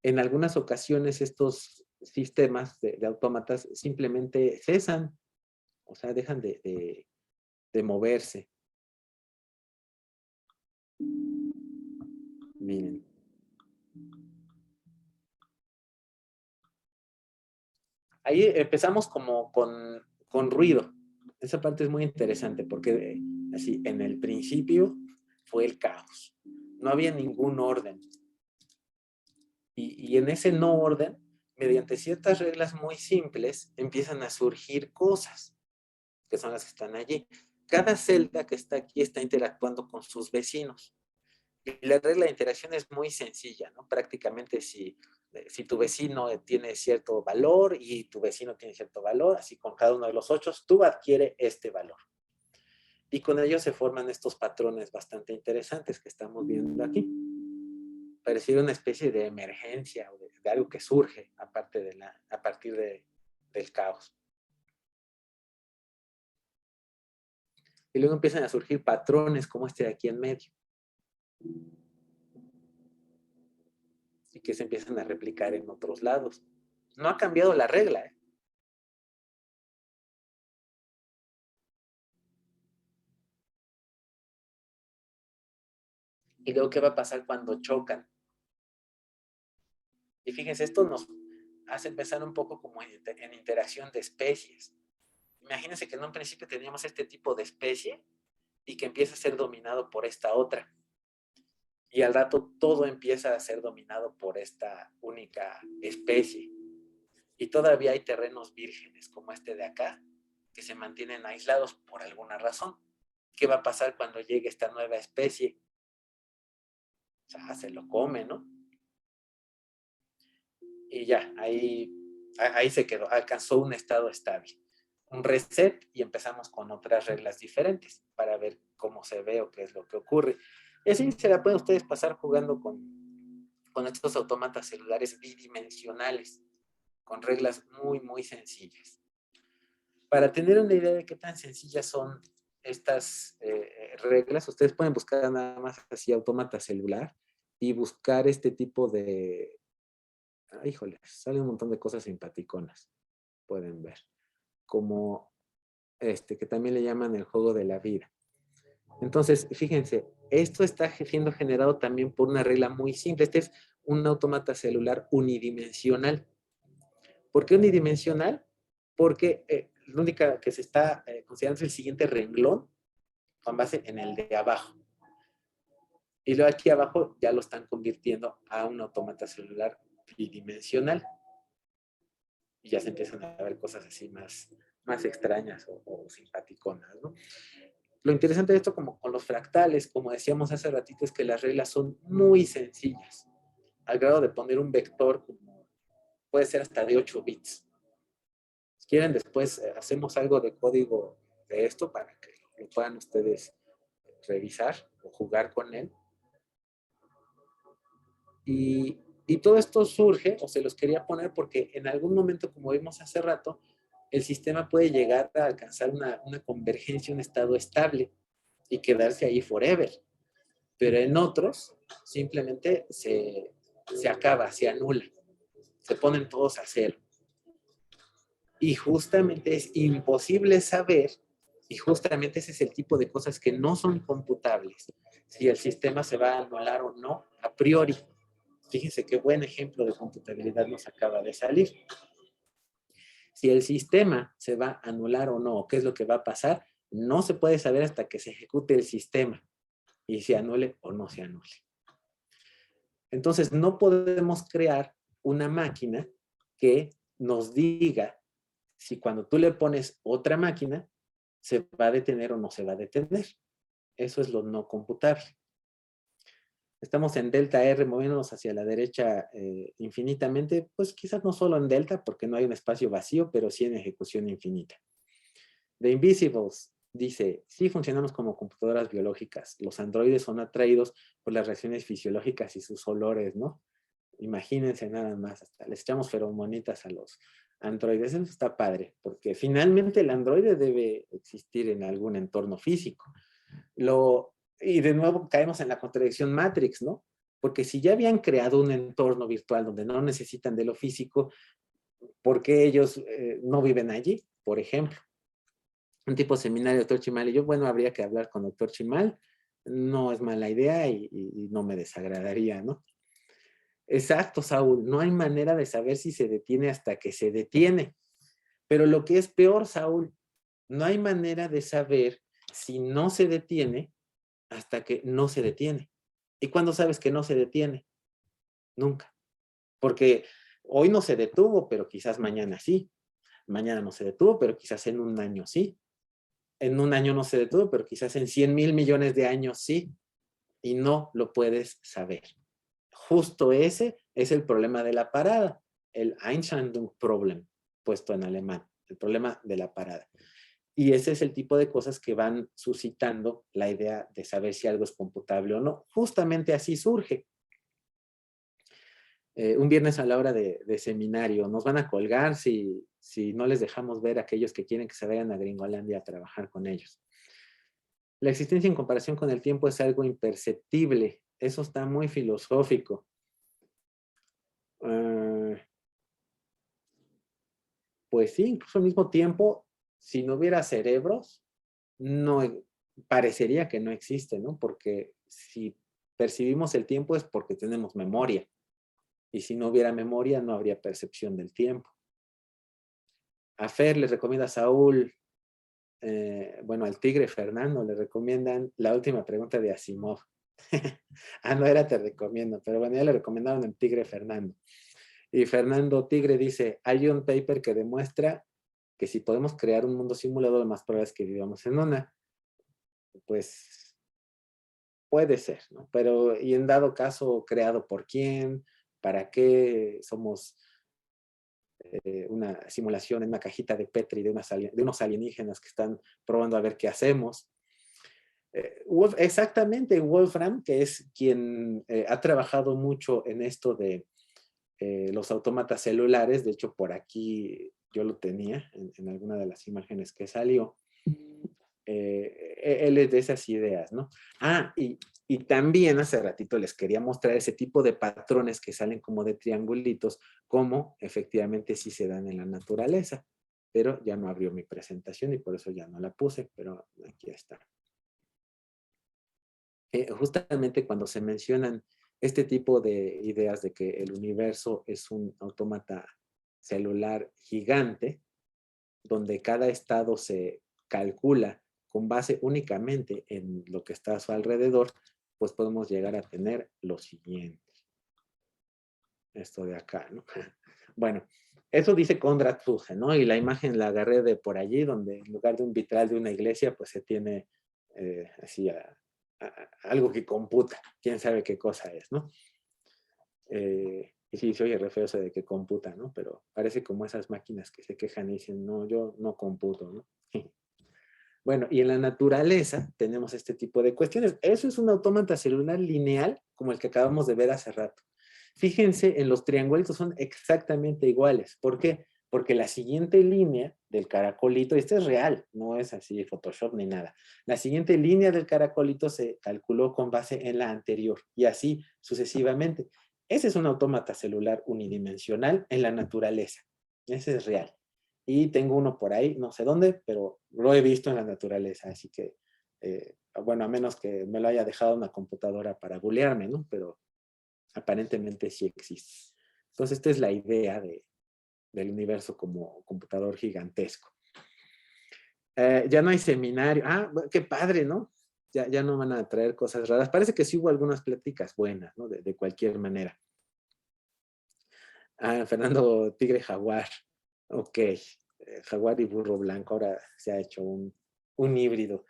en algunas ocasiones estos sistemas de autómatas simplemente cesan, o sea, dejan de moverse. Miren. Ahí empezamos como con ruido. Esa parte es muy interesante porque así, en el principio fue el caos. No había ningún orden. Y en ese no orden, mediante ciertas reglas muy simples, empiezan a surgir cosas, que son las que están allí. Cada celda que está aquí está interactuando con sus vecinos. Y la regla de interacción es muy sencilla, ¿no? Prácticamente si tu vecino tiene cierto valor y tu vecino tiene cierto valor, así con cada uno de los 8, tú adquiere este valor. Y con ello se forman estos patrones bastante interesantes que estamos viendo aquí. Pareciera una especie de emergencia o de algo que surge a partir del caos. Y luego empiezan a surgir patrones como este de aquí en medio. Y que se empiezan a replicar en otros lados. No ha cambiado la regla, ¿eh? Y luego, ¿qué va a pasar cuando chocan? Y fíjense, esto nos hace pensar un poco como en interacción de especies. Imagínense que en un principio teníamos este tipo de especie y que empieza a ser dominado por esta otra. y al rato todo empieza a ser dominado por esta única especie. Y todavía hay terrenos vírgenes como este de acá, que se mantienen aislados por alguna razón. ¿Qué va a pasar cuando llegue esta nueva especie? O sea, se lo come, ¿no? Y ya, ahí se quedó, alcanzó un estado estable. Un reset y empezamos con otras reglas diferentes para ver cómo se ve o qué es lo que ocurre. Y así se la pueden ustedes pasar jugando con estos autómatas celulares bidimensionales, con reglas muy, muy sencillas. Para tener una idea de qué tan sencillas son estas reglas, ustedes pueden buscar nada más así autómata celular y buscar este tipo de... híjole, sale un montón de cosas simpaticonas, pueden ver. Como que también le llaman el juego de la vida. Entonces, fíjense, esto está siendo generado también por una regla muy simple. Este es un autómata celular unidimensional. ¿Por qué unidimensional? Porque la única que se está considerando es el siguiente renglón con base en el de abajo. Y luego aquí abajo ya lo están convirtiendo a un autómata celular bidimensional. Y ya se empiezan a ver cosas así más extrañas o simpaticonas, ¿no? Lo interesante de esto, como con los fractales, como decíamos hace ratito, es que las reglas son muy sencillas, al grado de poner un vector, como puede ser hasta de 8 bits. Si quieren, después hacemos algo de código de esto para que lo puedan ustedes revisar o jugar con él. Y todo esto surge, o se los quería poner, porque en algún momento, como vimos hace rato, el sistema puede llegar a alcanzar una convergencia, un estado estable y quedarse ahí forever. Pero en otros, simplemente se acaba, se anula, se ponen todos a cero. Y justamente es imposible saber, y justamente ese es el tipo de cosas que no son computables, si el sistema se va a anular o no a priori. Fíjense qué buen ejemplo de computabilidad nos acaba de salir. Si el sistema se va a anular o no, o qué es lo que va a pasar, no se puede saber hasta que se ejecute el sistema y se anule o no se anule. Entonces, no podemos crear una máquina que nos diga si cuando tú le pones otra máquina, se va a detener o no se va a detener. Eso es lo no computable. Estamos en delta R moviéndonos hacia la derecha infinitamente, pues quizás no solo en delta porque no hay un espacio vacío, pero sí en ejecución infinita. The Invisibles dice, sí funcionamos como computadoras biológicas. Los androides son atraídos por las reacciones fisiológicas y sus olores, ¿no? Imagínense nada más, hasta les echamos feromonitas a los androides. Eso está padre, porque finalmente el androide debe existir en algún entorno físico. Y de nuevo caemos en la contradicción Matrix, ¿no? Porque si ya habían creado un entorno virtual donde no necesitan de lo físico, ¿por qué ellos no viven allí? Por ejemplo, un tipo seminario de Dr. Chimal y yo, bueno, habría que hablar con Dr. Chimal, no es mala idea y no me desagradaría, ¿no? Exacto, Saúl, no hay manera de saber si se detiene hasta que se detiene. Pero lo que es peor, Saúl, no hay manera de saber si no se detiene hasta que no se detiene. ¿Y cuándo sabes que no se detiene? Nunca. Porque hoy no se detuvo, pero quizás mañana sí. Mañana no se detuvo, pero quizás en un año sí. En un año no se detuvo, pero quizás en 100,000 millones de años sí. Y no lo puedes saber. Justo ese es el problema de la parada. El Einschaltung-Problem, puesto en alemán. El problema de la parada. Y ese es el tipo de cosas que van suscitando la idea de saber si algo es computable o no. Justamente así surge. Un viernes a la hora de seminario, nos van a colgar si no les dejamos ver a aquellos que quieren que se vayan a Gringolandia a trabajar con ellos. La existencia en comparación con el tiempo es algo imperceptible. Eso está muy filosófico. Pues sí, incluso al mismo tiempo, si no hubiera cerebros, no parecería que no existe, ¿no? Porque si percibimos el tiempo es porque tenemos memoria. Y si no hubiera memoria, no habría percepción del tiempo. A Fer le recomienda a Saúl, bueno, al Tigre Fernando le recomiendan la última pregunta de Asimov. Ah, no era Te Recomiendo, pero bueno, ya le recomendaron el Tigre Fernando. Y Fernando Tigre dice, hay un paper que demuestra que si podemos crear un mundo simulado, lo más probable es que vivamos en una. Pues puede ser, ¿no? Pero, y en dado caso, ¿creado por quién? ¿Para qué? Somos una simulación en una cajita de Petri de unos alienígenas que están probando a ver qué hacemos. Exactamente, Wolfram, que es quien ha trabajado mucho en esto de los autómatas celulares, de hecho por aquí yo lo tenía en alguna de las imágenes que salió, él es de esas ideas, ¿no? Ah, y también hace ratito les quería mostrar ese tipo de patrones que salen como de triangulitos, como efectivamente sí se dan en la naturaleza, pero ya no abrió mi presentación y por eso ya no la puse, pero aquí está. Justamente cuando se mencionan este tipo de ideas de que el universo es un autómata celular gigante, donde cada estado se calcula con base únicamente en lo que está a su alrededor, pues podemos llegar a tener lo siguiente. Esto de acá, ¿no? Bueno, eso dice Konrad Zuse, ¿no? Y la imagen la agarré de por allí, donde en lugar de un vitral de una iglesia, pues se tiene así algo que computa, quién sabe qué cosa es, ¿no? Y sí, se oye re feo eso de que computa, ¿no? Pero parece como esas máquinas que se quejan y dicen, no, yo no computo, ¿no? Bueno, y en la naturaleza tenemos este tipo de cuestiones. Eso es un autómata celular lineal como el que acabamos de ver hace rato. Fíjense, en los triangulitos son exactamente iguales. ¿Por qué? Porque la siguiente línea del caracolito, este es real, no es así Photoshop ni nada. La siguiente línea del caracolito se calculó con base en la anterior y así sucesivamente. Ese es un autómata celular unidimensional en la naturaleza. Ese es real. Y tengo uno por ahí, no sé dónde, pero lo he visto en la naturaleza, así que, bueno, a menos que me lo haya dejado una computadora para bulearme, ¿no? Pero aparentemente sí existe. Entonces, esta es la idea del universo como computador gigantesco. Ya no hay seminario. Ah, qué padre, ¿no? Ya no van a traer cosas raras. Parece que sí hubo algunas pláticas buenas, ¿no? De cualquier manera. Ah, Fernando Tigre Jaguar. Ok. Jaguar y burro blanco. Ahora se ha hecho un híbrido.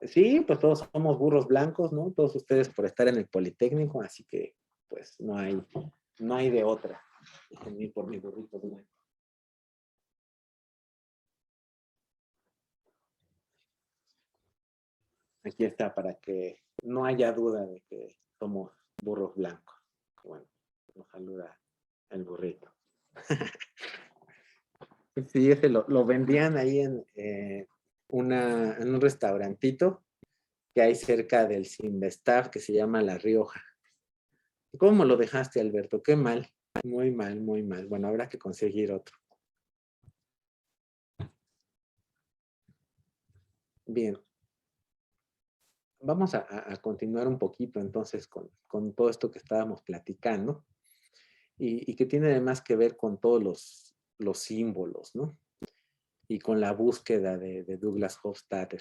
Sí, pues todos somos burros blancos, ¿no? Todos ustedes por estar en el Politécnico, así que pues no hay de otra. Déjenme ir por mi burrito blanco. Aquí está para que no haya duda de que somos burros blancos. Bueno, nos saluda el burrito. Sí, ese lo vendían ahí en un restaurantito que hay cerca del Sinvestav que se llama La Rioja. ¿Cómo lo dejaste, Alberto? Qué mal. Muy mal, muy mal. Bueno, habrá que conseguir otro. Bien. Vamos a continuar un poquito entonces con todo esto que estábamos platicando y que tiene además que ver con todos los símbolos, ¿no? Y con la búsqueda de Douglas Hofstadter.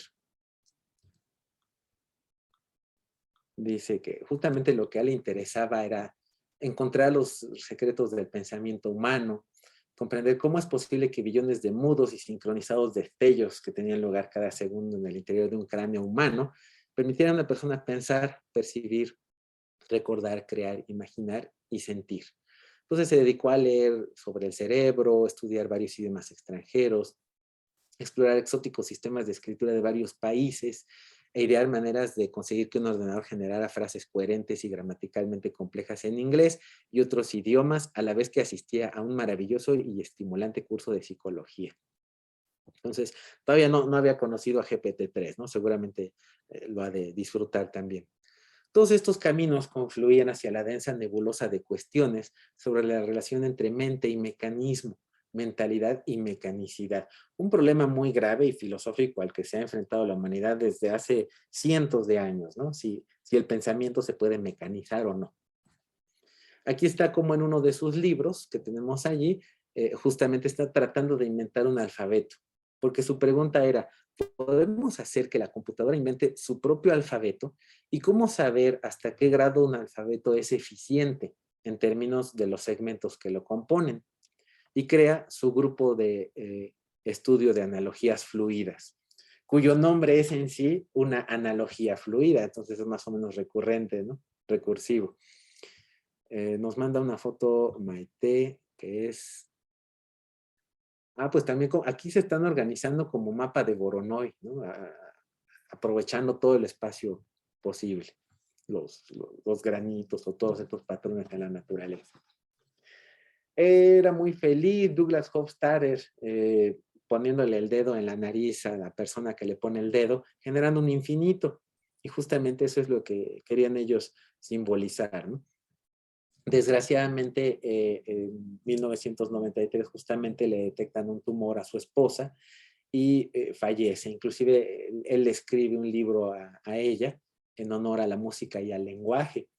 Dice que justamente lo que a él le interesaba era encontrar los secretos del pensamiento humano, comprender cómo es posible que billones de mudos y sincronizados destellos que tenían lugar cada segundo en el interior de un cráneo humano permitieran a una persona pensar, percibir, recordar, crear, imaginar y sentir. Entonces se dedicó a leer sobre el cerebro, estudiar varios idiomas extranjeros, explorar exóticos sistemas de escritura de varios países e idear maneras de conseguir que un ordenador generara frases coherentes y gramaticalmente complejas en inglés y otros idiomas, a la vez que asistía a un maravilloso y estimulante curso de psicología. Entonces, todavía no había conocido a GPT-3, ¿no? Seguramente lo ha de disfrutar también. Todos estos caminos confluían hacia la densa nebulosa de cuestiones sobre la relación entre mente y mecanismo, mentalidad y mecanicidad. Un problema muy grave y filosófico al que se ha enfrentado la humanidad desde hace cientos de años, ¿no? Si el pensamiento se puede mecanizar o no. Aquí está como en uno de sus libros que tenemos allí, justamente está tratando de inventar un alfabeto, porque su pregunta era, podemos hacer que la computadora invente su propio alfabeto y cómo saber hasta qué grado un alfabeto es eficiente en términos de los segmentos que lo componen. Y crea su grupo de estudio de analogías fluidas, cuyo nombre es en sí una analogía fluida, entonces es más o menos recurrente, ¿no? Recursivo. Nos manda una foto Maite, que es... pues también aquí se están organizando como mapa de Voronoi, ¿no? Aprovechando todo el espacio posible, los granitos o todos estos patrones de la naturaleza. Era muy feliz Douglas Hofstadter poniéndole el dedo en la nariz a la persona que le pone el dedo, generando un infinito. Y justamente eso es lo que querían ellos simbolizar, ¿no? Desgraciadamente, en 1993 justamente le detectan un tumor a su esposa y fallece. Inclusive él le escribe un libro a ella en honor a la música y al lenguaje.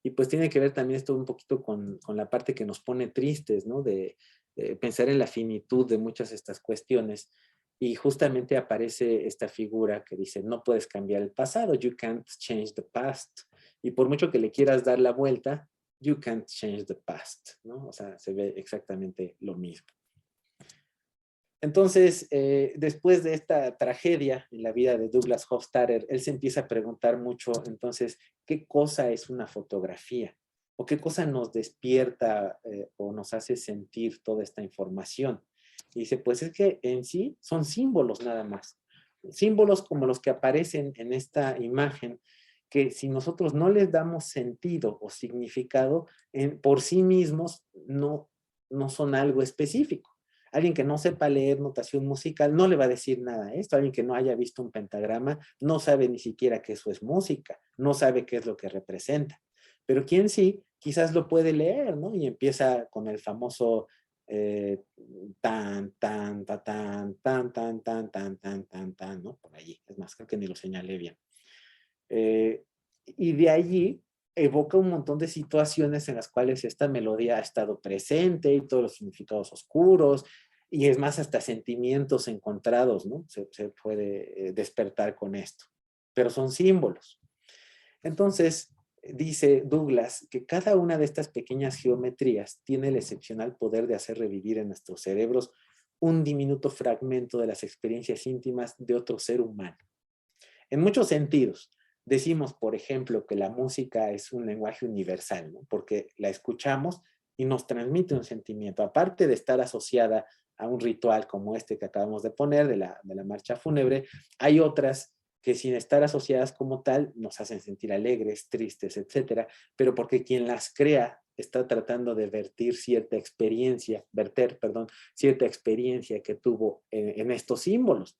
Y pues tiene que ver también esto un poquito con la parte que nos pone tristes, ¿no? De pensar en la finitud de muchas de estas cuestiones. Y justamente aparece esta figura que dice, no puedes cambiar el pasado, you can't change the past. Y por mucho que le quieras dar la vuelta, you can't change the past, ¿no? O sea, se ve exactamente lo mismo. Entonces, después de esta tragedia en la vida de Douglas Hofstadter, él se empieza a preguntar mucho, entonces, ¿qué cosa es una fotografía? ¿O qué cosa nos despierta o nos hace sentir toda esta información? Y dice, pues es que en sí son símbolos nada más. Símbolos como los que aparecen en esta imagen, que si nosotros no les damos sentido o significado, por sí mismos no son algo específico. Alguien que no sepa leer notación musical no le va a decir nada a esto. Alguien que no haya visto un pentagrama no sabe ni siquiera que eso es música, no sabe qué es lo que representa. Pero quien sí, quizás lo puede leer, ¿no? Y empieza con el famoso tan, tan, ta, tan, tan, tan, tan, tan, tan, tan, tan, ¿no? Por allí. Es más, creo que ni lo señalé bien. Y de allí evoca un montón de situaciones en las cuales esta melodía ha estado presente y todos los significados oscuros, y es más, hasta sentimientos encontrados, ¿no? Se puede despertar con esto, pero son símbolos. Entonces, dice Douglas que cada una de estas pequeñas geometrías tiene el excepcional poder de hacer revivir en nuestros cerebros un diminuto fragmento de las experiencias íntimas de otro ser humano. En muchos sentidos, decimos, por ejemplo, que la música es un lenguaje universal, ¿no? Porque la escuchamos y nos transmite un sentimiento. Aparte de estar asociada a un ritual como este que acabamos de poner, de la marcha fúnebre, hay otras que sin estar asociadas como tal nos hacen sentir alegres, tristes, etcétera, pero porque quien las crea está tratando de verter, cierta experiencia que tuvo en estos símbolos.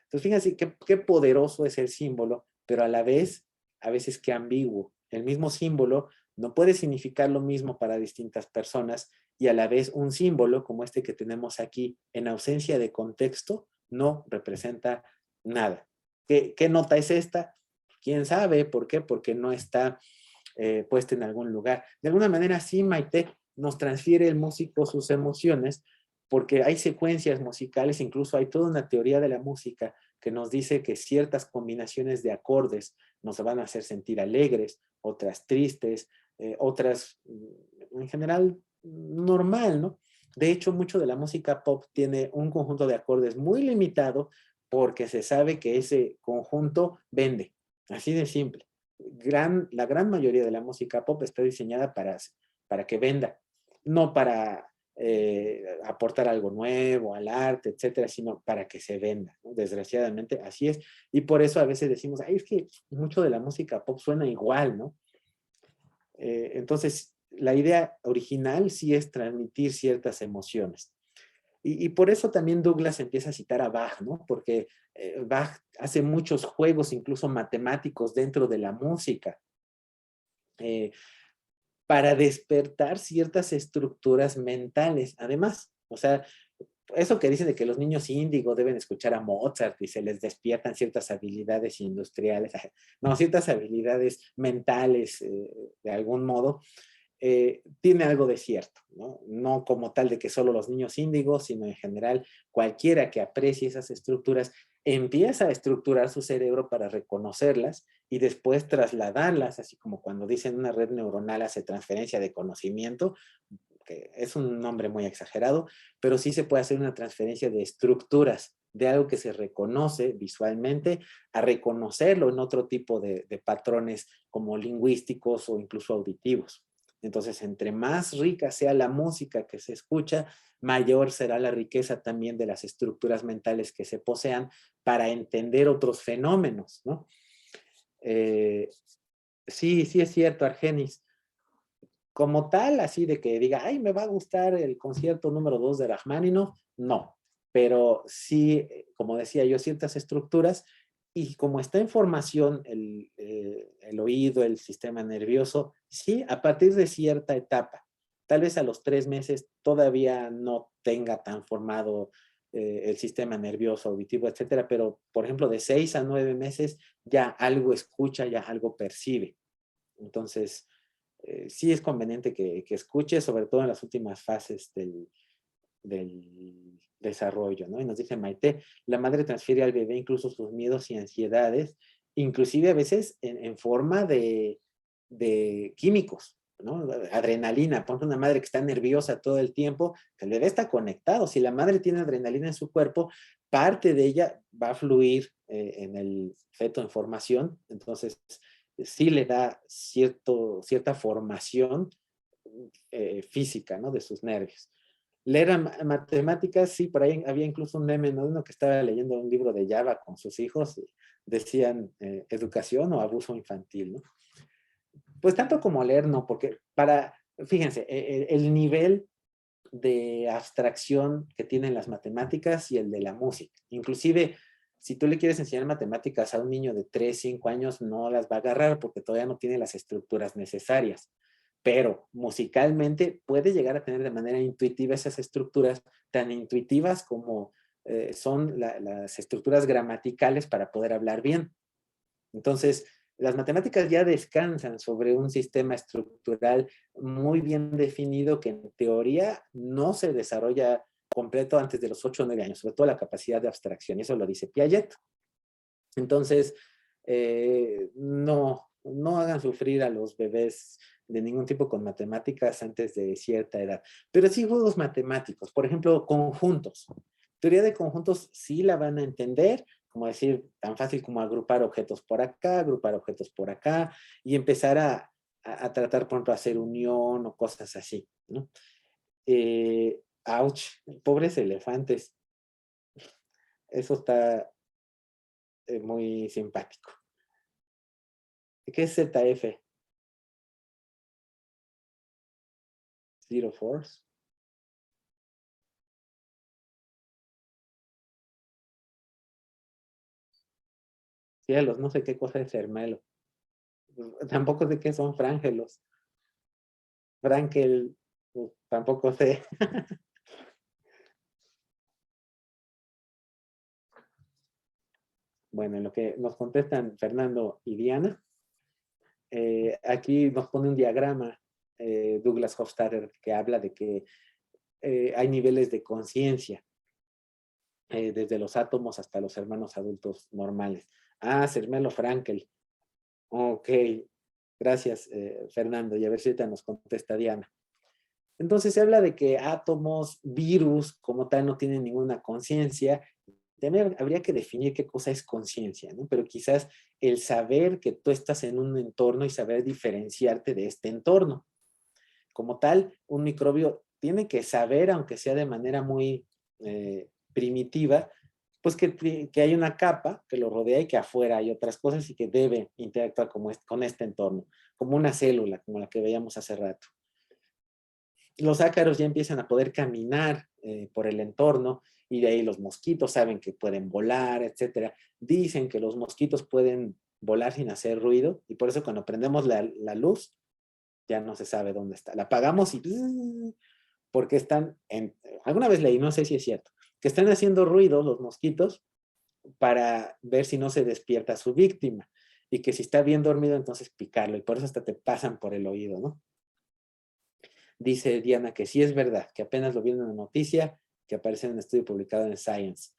Entonces, fíjense qué poderoso es el símbolo, pero a la vez, a veces qué ambiguo. El mismo símbolo no puede significar lo mismo para distintas personas y a la vez un símbolo como este que tenemos aquí, en ausencia de contexto, no representa nada. ¿Qué nota es esta? ¿Quién sabe? ¿Por qué? Porque no está puesta en algún lugar. De alguna manera, sí, Maite, nos transfiere el músico sus emociones, porque hay secuencias musicales, incluso hay toda una teoría de la música que nos dice que ciertas combinaciones de acordes nos van a hacer sentir alegres, otras tristes, otras en general normal, ¿no? De hecho, mucho de la música pop tiene un conjunto de acordes muy limitado porque se sabe que ese conjunto vende, así de simple. La gran mayoría de la música pop está diseñada para que venda, no para aportar algo nuevo al arte, etcétera, sino para que se venda, ¿no? Desgraciadamente así es. Y por eso a veces decimos, ay, es que mucho de la música pop suena igual, ¿no? Entonces, la idea original sí es transmitir ciertas emociones. Y por eso también Douglas empieza a citar a Bach, ¿no? Porque Bach hace muchos juegos, incluso matemáticos, dentro de la música. Para despertar ciertas estructuras mentales. Además, o sea, eso que dicen de que los niños índigo deben escuchar a Mozart y se les despiertan ciertas habilidades industriales, no, ciertas habilidades mentales de algún modo, tiene algo de cierto, ¿no? No como tal de que solo los niños índigos, sino en general cualquiera que aprecie esas estructuras empieza a estructurar su cerebro para reconocerlas y después trasladarlas, así como cuando dicen una red neuronal hace transferencia de conocimiento, que es un nombre muy exagerado, pero sí se puede hacer una transferencia de estructuras, de algo que se reconoce visualmente, a reconocerlo en otro tipo de patrones como lingüísticos o incluso auditivos. Entonces, entre más rica sea la música que se escucha, mayor será la riqueza también de las estructuras mentales que se posean para entender otros fenómenos, ¿no? Sí, sí es cierto, Argenis. Como tal, así de que diga, ay, me va a gustar el concierto número 2 de Rachmaninoff, no. Pero sí, como decía yo, ciertas estructuras, y como está en formación el oído, el sistema nervioso, sí, a partir de cierta etapa, tal vez a los 3 meses todavía no tenga tan formado el sistema nervioso, auditivo, etcétera, pero por ejemplo de 6 a 9 meses ya algo escucha, ya algo percibe. Entonces, sí es conveniente que escuche, sobre todo en las últimas fases del desarrollo, ¿no? Y nos dice Maite, la madre transfiere al bebé incluso sus miedos y ansiedades, inclusive a veces en forma de químicos, ¿no? Adrenalina, ponte una madre que está nerviosa todo el tiempo, el bebé está conectado, si la madre tiene adrenalina en su cuerpo, parte de ella va a fluir en el feto en formación, entonces sí le da cierta formación física, ¿no? De sus nervios. Leer matemáticas, sí, por ahí había incluso un meme, ¿no? Uno que estaba leyendo un libro de Java con sus hijos, y decían educación o abuso infantil, ¿no? Pues tanto como leer, no, porque fíjense, el nivel de abstracción que tienen las matemáticas y el de la música. Inclusive, si tú le quieres enseñar matemáticas a un niño de 3, 5 años, no las va a agarrar porque todavía no tiene las estructuras necesarias. Pero musicalmente puede llegar a tener de manera intuitiva esas estructuras, tan intuitivas como son las estructuras gramaticales para poder hablar bien. Entonces, las matemáticas ya descansan sobre un sistema estructural muy bien definido que en teoría no se desarrolla completo antes de los 8 o 9 años, sobre todo la capacidad de abstracción, y eso lo dice Piaget. Entonces, no hagan sufrir a los bebés de ningún tipo con matemáticas antes de cierta edad, pero sí juegos matemáticos, por ejemplo, conjuntos. Teoría de conjuntos sí la van a entender, como decir, tan fácil como agrupar objetos por acá, agrupar objetos por acá, y empezar a tratar, por ejemplo, hacer unión o cosas así, ¿no? Ouch, pobres elefantes. Eso está muy simpático. ¿Qué es ZF? Zero Force. Cielos, no sé qué cosa es Hermelo. Tampoco sé qué son frángelos. Frankel, tampoco sé. Bueno, en lo que nos contestan Fernando y Diana, aquí nos pone un diagrama Douglas Hofstadter que habla de que hay niveles de conciencia desde los átomos hasta los hermanos adultos normales. Ah, Sermelo Frankel. Ok, gracias Fernando, y a ver si ahorita nos contesta Diana. Entonces se habla de que átomos, virus, como tal, no tienen ninguna conciencia. También habría que definir qué cosa es conciencia, ¿no? Pero quizás el saber que tú estás en un entorno y saber diferenciarte de este entorno. Como tal, un microbio tiene que saber, aunque sea de manera muy primitiva, pues que hay una capa que lo rodea y que afuera hay otras cosas y que debe interactuar con este entorno, como una célula, como la que veíamos hace rato. Los ácaros ya empiezan a poder caminar por el entorno y de ahí los mosquitos saben que pueden volar, etcétera. Dicen que los mosquitos pueden volar sin hacer ruido y por eso cuando prendemos la luz ya no se sabe dónde está. La apagamos y porque alguna vez leí, no sé si es cierto, que están haciendo ruido los mosquitos para ver si no se despierta su víctima y que si está bien dormido entonces picarlo y por eso hasta te pasan por el oído, ¿no? Dice Diana que sí es verdad, que apenas lo vi en una noticia que aparece en un estudio publicado en Science.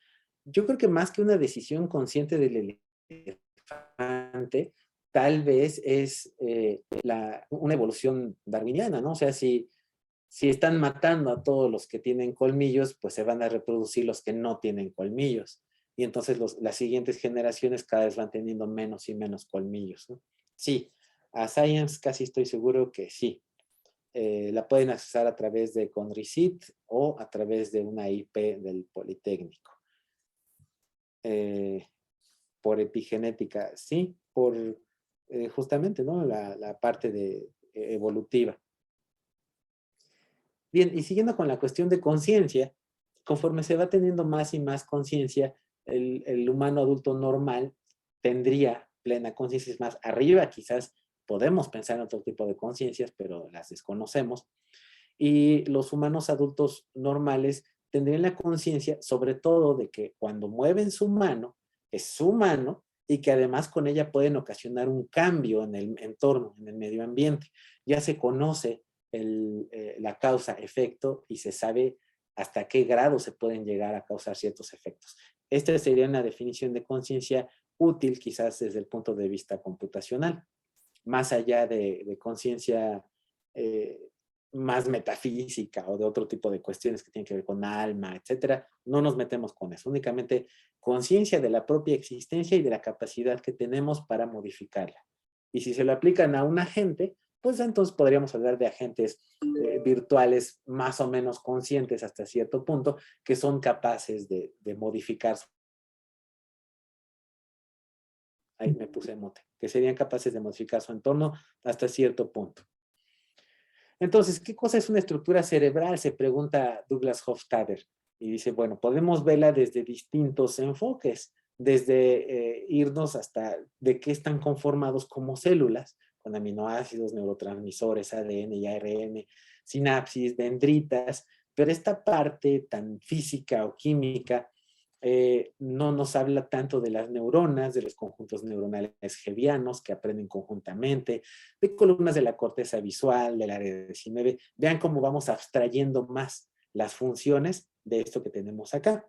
Yo creo que más que una decisión consciente del elefante, tal vez es una evolución darwiniana, ¿no? O sea, si están matando a todos los que tienen colmillos, pues se van a reproducir los que no tienen colmillos. Y entonces las siguientes generaciones cada vez van teniendo menos y menos colmillos, ¿no? Sí, a Science casi estoy seguro que sí. La pueden accesar a través de Conricit o a través de una IP del Politécnico. Por epigenética, sí, por justamente, ¿no? La parte evolutiva. Bien, y siguiendo con la cuestión de conciencia, conforme se va teniendo más y más conciencia, el humano adulto normal tendría plena conciencia. Es más, arriba quizás podemos pensar en otro tipo de conciencias, pero las desconocemos. Y los humanos adultos normales tendrían la conciencia, sobre todo, de que cuando mueven su mano, es su mano, y que además con ella pueden ocasionar un cambio en el entorno, en el medio ambiente. Ya se conoce la causa-efecto y se sabe hasta qué grado se pueden llegar a causar ciertos efectos. Esta sería una definición de conciencia útil quizás desde el punto de vista computacional, más allá de conciencia más metafísica o de otro tipo de cuestiones que tienen que ver con alma, etcétera. No nos metemos con eso, únicamente conciencia de la propia existencia y de la capacidad que tenemos para modificarla. Y si se lo aplican a un agente, pues entonces podríamos hablar de agentes virtuales más o menos conscientes hasta cierto punto, que son capaces de modificar. Ahí me puse mote, que serían capaces de modificar su entorno hasta cierto punto. Entonces, ¿qué cosa es una estructura cerebral? Se pregunta Douglas Hofstadter. Y dice, bueno, podemos verla desde distintos enfoques, desde irnos hasta de qué están conformados como células, con aminoácidos, neurotransmisores, ADN y ARN, sinapsis, dendritas, pero esta parte tan física o química no nos habla tanto de las neuronas, de los conjuntos neuronales hebbianos que aprenden conjuntamente, de columnas de la corteza visual, del área 19. Vean cómo vamos abstrayendo más las funciones de esto que tenemos acá.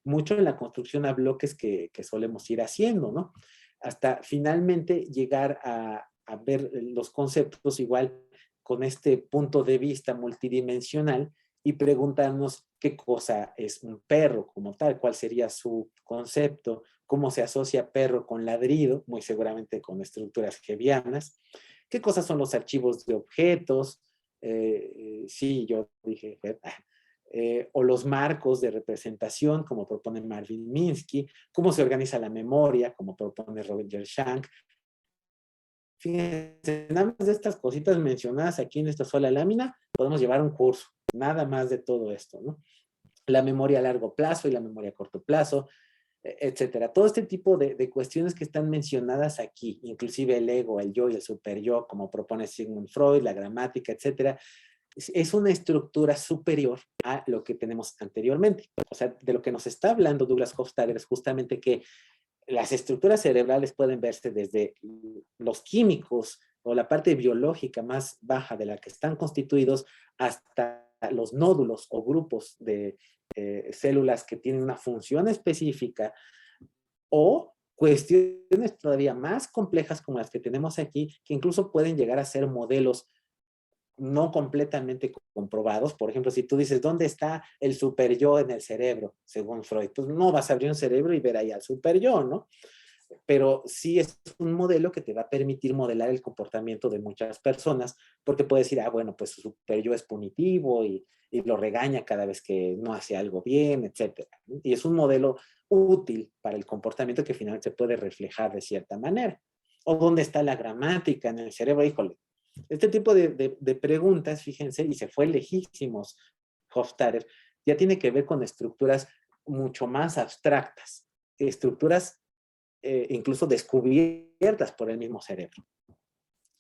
Mucho en la construcción a bloques que solemos ir haciendo, ¿no? Hasta finalmente llegar a ver los conceptos igual con este punto de vista multidimensional y preguntarnos qué cosa es un perro como tal, cuál sería su concepto, cómo se asocia perro con ladrido, muy seguramente con estructuras hebbianas, qué cosas son los archivos de objetos, sí, yo dije, o los marcos de representación, como propone Marvin Minsky, cómo se organiza la memoria, como propone Roger Schank. Fíjense, nada más de estas cositas mencionadas aquí en esta sola lámina, podemos llevar un curso, nada más de todo esto, ¿no? La memoria a largo plazo y la memoria a corto plazo, etcétera. Todo este tipo de cuestiones que están mencionadas aquí, inclusive el ego, el yo y el superyo, como propone Sigmund Freud, la gramática, etcétera, es una estructura superior a lo que tenemos anteriormente. O sea, de lo que nos está hablando Douglas Hofstadter es justamente que las estructuras cerebrales pueden verse desde los químicos o la parte biológica más baja de la que están constituidos hasta los nódulos o grupos de células que tienen una función específica o cuestiones todavía más complejas como las que tenemos aquí, que incluso pueden llegar a ser modelos no completamente comprobados. Por ejemplo, si tú dices, ¿dónde está el superyo en el cerebro? Según Freud, pues no vas a abrir un cerebro y ver ahí al superyo, ¿no? Pero sí es un modelo que te va a permitir modelar el comportamiento de muchas personas, porque puedes decir, ah, bueno, pues su superyo es punitivo y lo regaña cada vez que no hace algo bien, etcétera. Y es un modelo útil para el comportamiento que finalmente se puede reflejar de cierta manera. ¿O dónde está la gramática en el cerebro? Híjole, este tipo de preguntas, fíjense, y se fue lejísimos Hofstadter, ya tiene que ver con estructuras mucho más abstractas, estructuras incluso descubiertas por el mismo cerebro.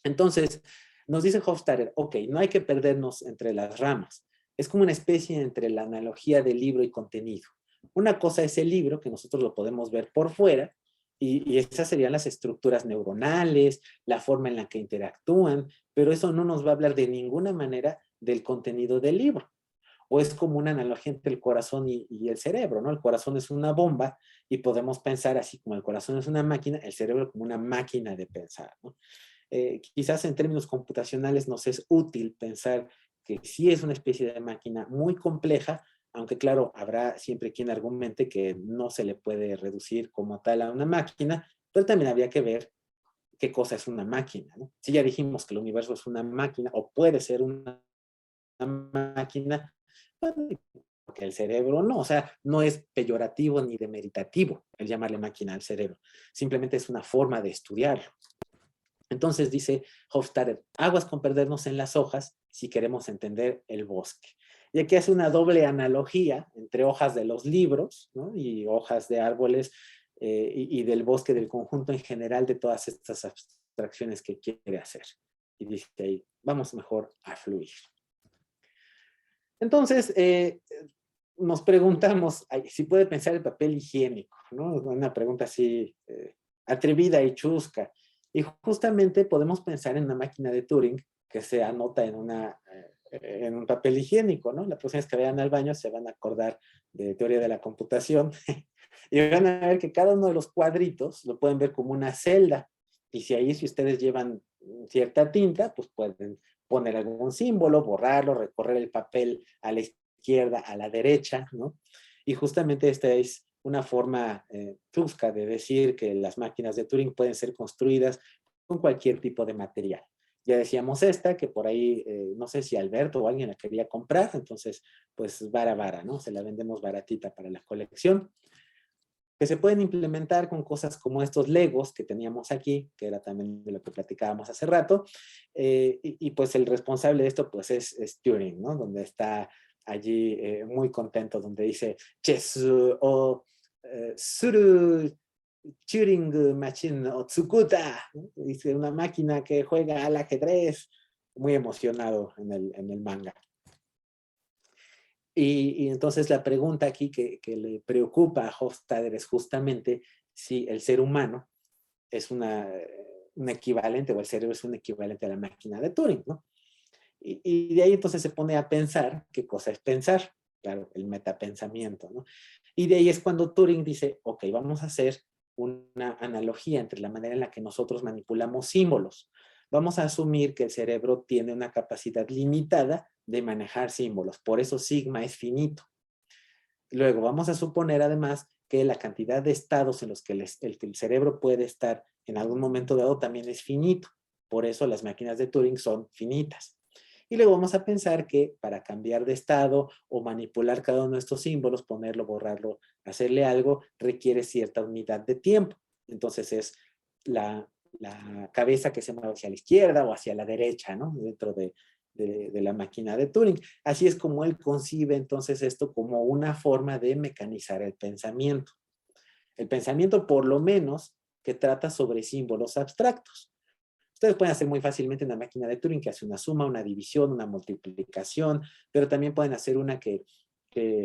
Entonces, nos dice Hofstadter, ok, no hay que perdernos entre las ramas. Es como una especie entre la analogía de libro y contenido. Una cosa es el libro, que nosotros lo podemos ver por fuera, y esas serían las estructuras neuronales, la forma en la que interactúan, pero eso no nos va a hablar de ninguna manera del contenido del libro. o es como una analogía entre el corazón y el cerebro, ¿no? El corazón es una bomba y podemos pensar así como el corazón es una máquina, el cerebro como una máquina de pensar, ¿no? Quizás en términos computacionales nos es útil pensar que sí es una especie de máquina muy compleja, aunque claro, habrá siempre quien argumente que no se le puede reducir como tal a una máquina, pero también habría que ver qué cosa es una máquina, ¿no? Si ya dijimos que el universo es una máquina o puede ser una máquina, porque el cerebro no, o sea, no es peyorativo ni demeritativo el llamarle máquina al cerebro, simplemente es una forma de estudiarlo. Entonces dice Hofstadter, aguas con perdernos en las hojas si queremos entender el bosque. Y aquí hace una doble analogía entre hojas de los libros, ¿no? Y hojas de árboles y del bosque, del conjunto en general de todas estas abstracciones que quiere hacer. Y dice ahí, vamos mejor a fluir. Entonces, nos preguntamos si puede pensar el papel higiénico, ¿no? Una pregunta así atrevida y chusca. Y justamente podemos pensar en una máquina de Turing que se anota en un papel higiénico, ¿no? La próxima vez que vayan al baño se van a acordar de teoría de la computación y van a ver que cada uno de los cuadritos lo pueden ver como una celda. Y si ustedes llevan cierta tinta, pues pueden poner algún símbolo, borrarlo, recorrer el papel a la izquierda, a la derecha, ¿no? Y justamente esta es una forma chusca de decir que las máquinas de Turing pueden ser construidas con cualquier tipo de material. Ya decíamos esta, que por ahí, no sé si Alberto o alguien la quería comprar, entonces, pues vara, ¿no? Se la vendemos baratita para la colección. Que se pueden implementar con cosas como estos Legos que teníamos aquí, que era también de lo que platicábamos hace rato, y pues el responsable de esto pues es Turing, ¿no? Donde está allí muy contento, donde dice Chesu o Suru Turing Machine o Tsukuta, ¿no? Dice una máquina que juega al ajedrez, muy emocionado en el manga. Y entonces la pregunta aquí que le preocupa a Hofstadter es justamente si el ser humano es un equivalente, o el cerebro es un equivalente a la máquina de Turing, ¿no? Y de ahí entonces se pone a pensar qué cosa es pensar, claro, el metapensamiento, ¿no? Y de ahí es cuando Turing dice, ok, vamos a hacer una analogía entre la manera en la que nosotros manipulamos símbolos. Vamos a asumir que el cerebro tiene una capacidad limitada de manejar símbolos, por eso sigma es finito. Luego vamos a suponer además que la cantidad de estados en los que el cerebro puede estar en algún momento dado también es finito, por eso las máquinas de Turing son finitas. Y luego vamos a pensar que para cambiar de estado o manipular cada uno de estos símbolos, ponerlo, borrarlo, hacerle algo, requiere cierta unidad de tiempo. Entonces es la cabeza que se mueve hacia la izquierda o hacia la derecha, ¿no? Dentro de la máquina de Turing. Así es como él concibe entonces esto como una forma de mecanizar el pensamiento. El pensamiento, por lo menos, que trata sobre símbolos abstractos. Ustedes pueden hacer muy fácilmente una máquina de Turing que hace una suma, una división, una multiplicación, pero también pueden hacer una que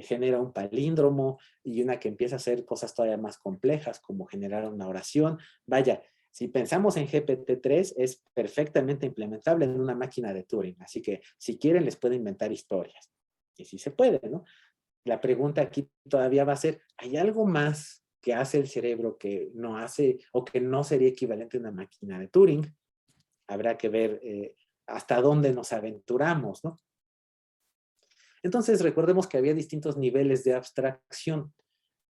genera un palíndromo y una que empieza a hacer cosas todavía más complejas, como generar una oración. Vaya, si pensamos en GPT-3, es perfectamente implementable en una máquina de Turing. Así que si quieren, les pueden inventar historias. Y sí se puede, ¿no? La pregunta aquí todavía va a ser, ¿hay algo más que hace el cerebro que no hace o que no sería equivalente a una máquina de Turing? Habrá que ver hasta dónde nos aventuramos, ¿no? Entonces, recordemos que había distintos niveles de abstracción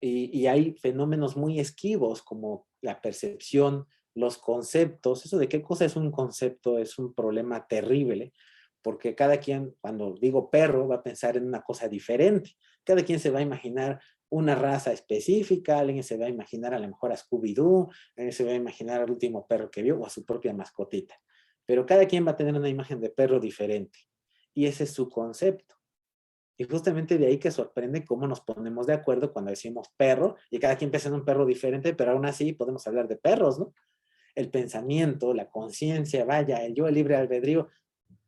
y hay fenómenos muy esquivos como la percepción, los conceptos. Eso de qué cosa es un concepto es un problema terrible, porque cada quien, cuando digo perro, va a pensar en una cosa diferente. Cada quien se va a imaginar una raza específica, alguien se va a imaginar a lo mejor a Scooby-Doo, alguien se va a imaginar al último perro que vio o a su propia mascotita. Pero cada quien va a tener una imagen de perro diferente. Y ese es su concepto. Y justamente de ahí que sorprende cómo nos ponemos de acuerdo cuando decimos perro, y cada quien piensa en un perro diferente, pero aún así podemos hablar de perros, ¿no? El pensamiento, la conciencia, vaya, el yo, el libre albedrío.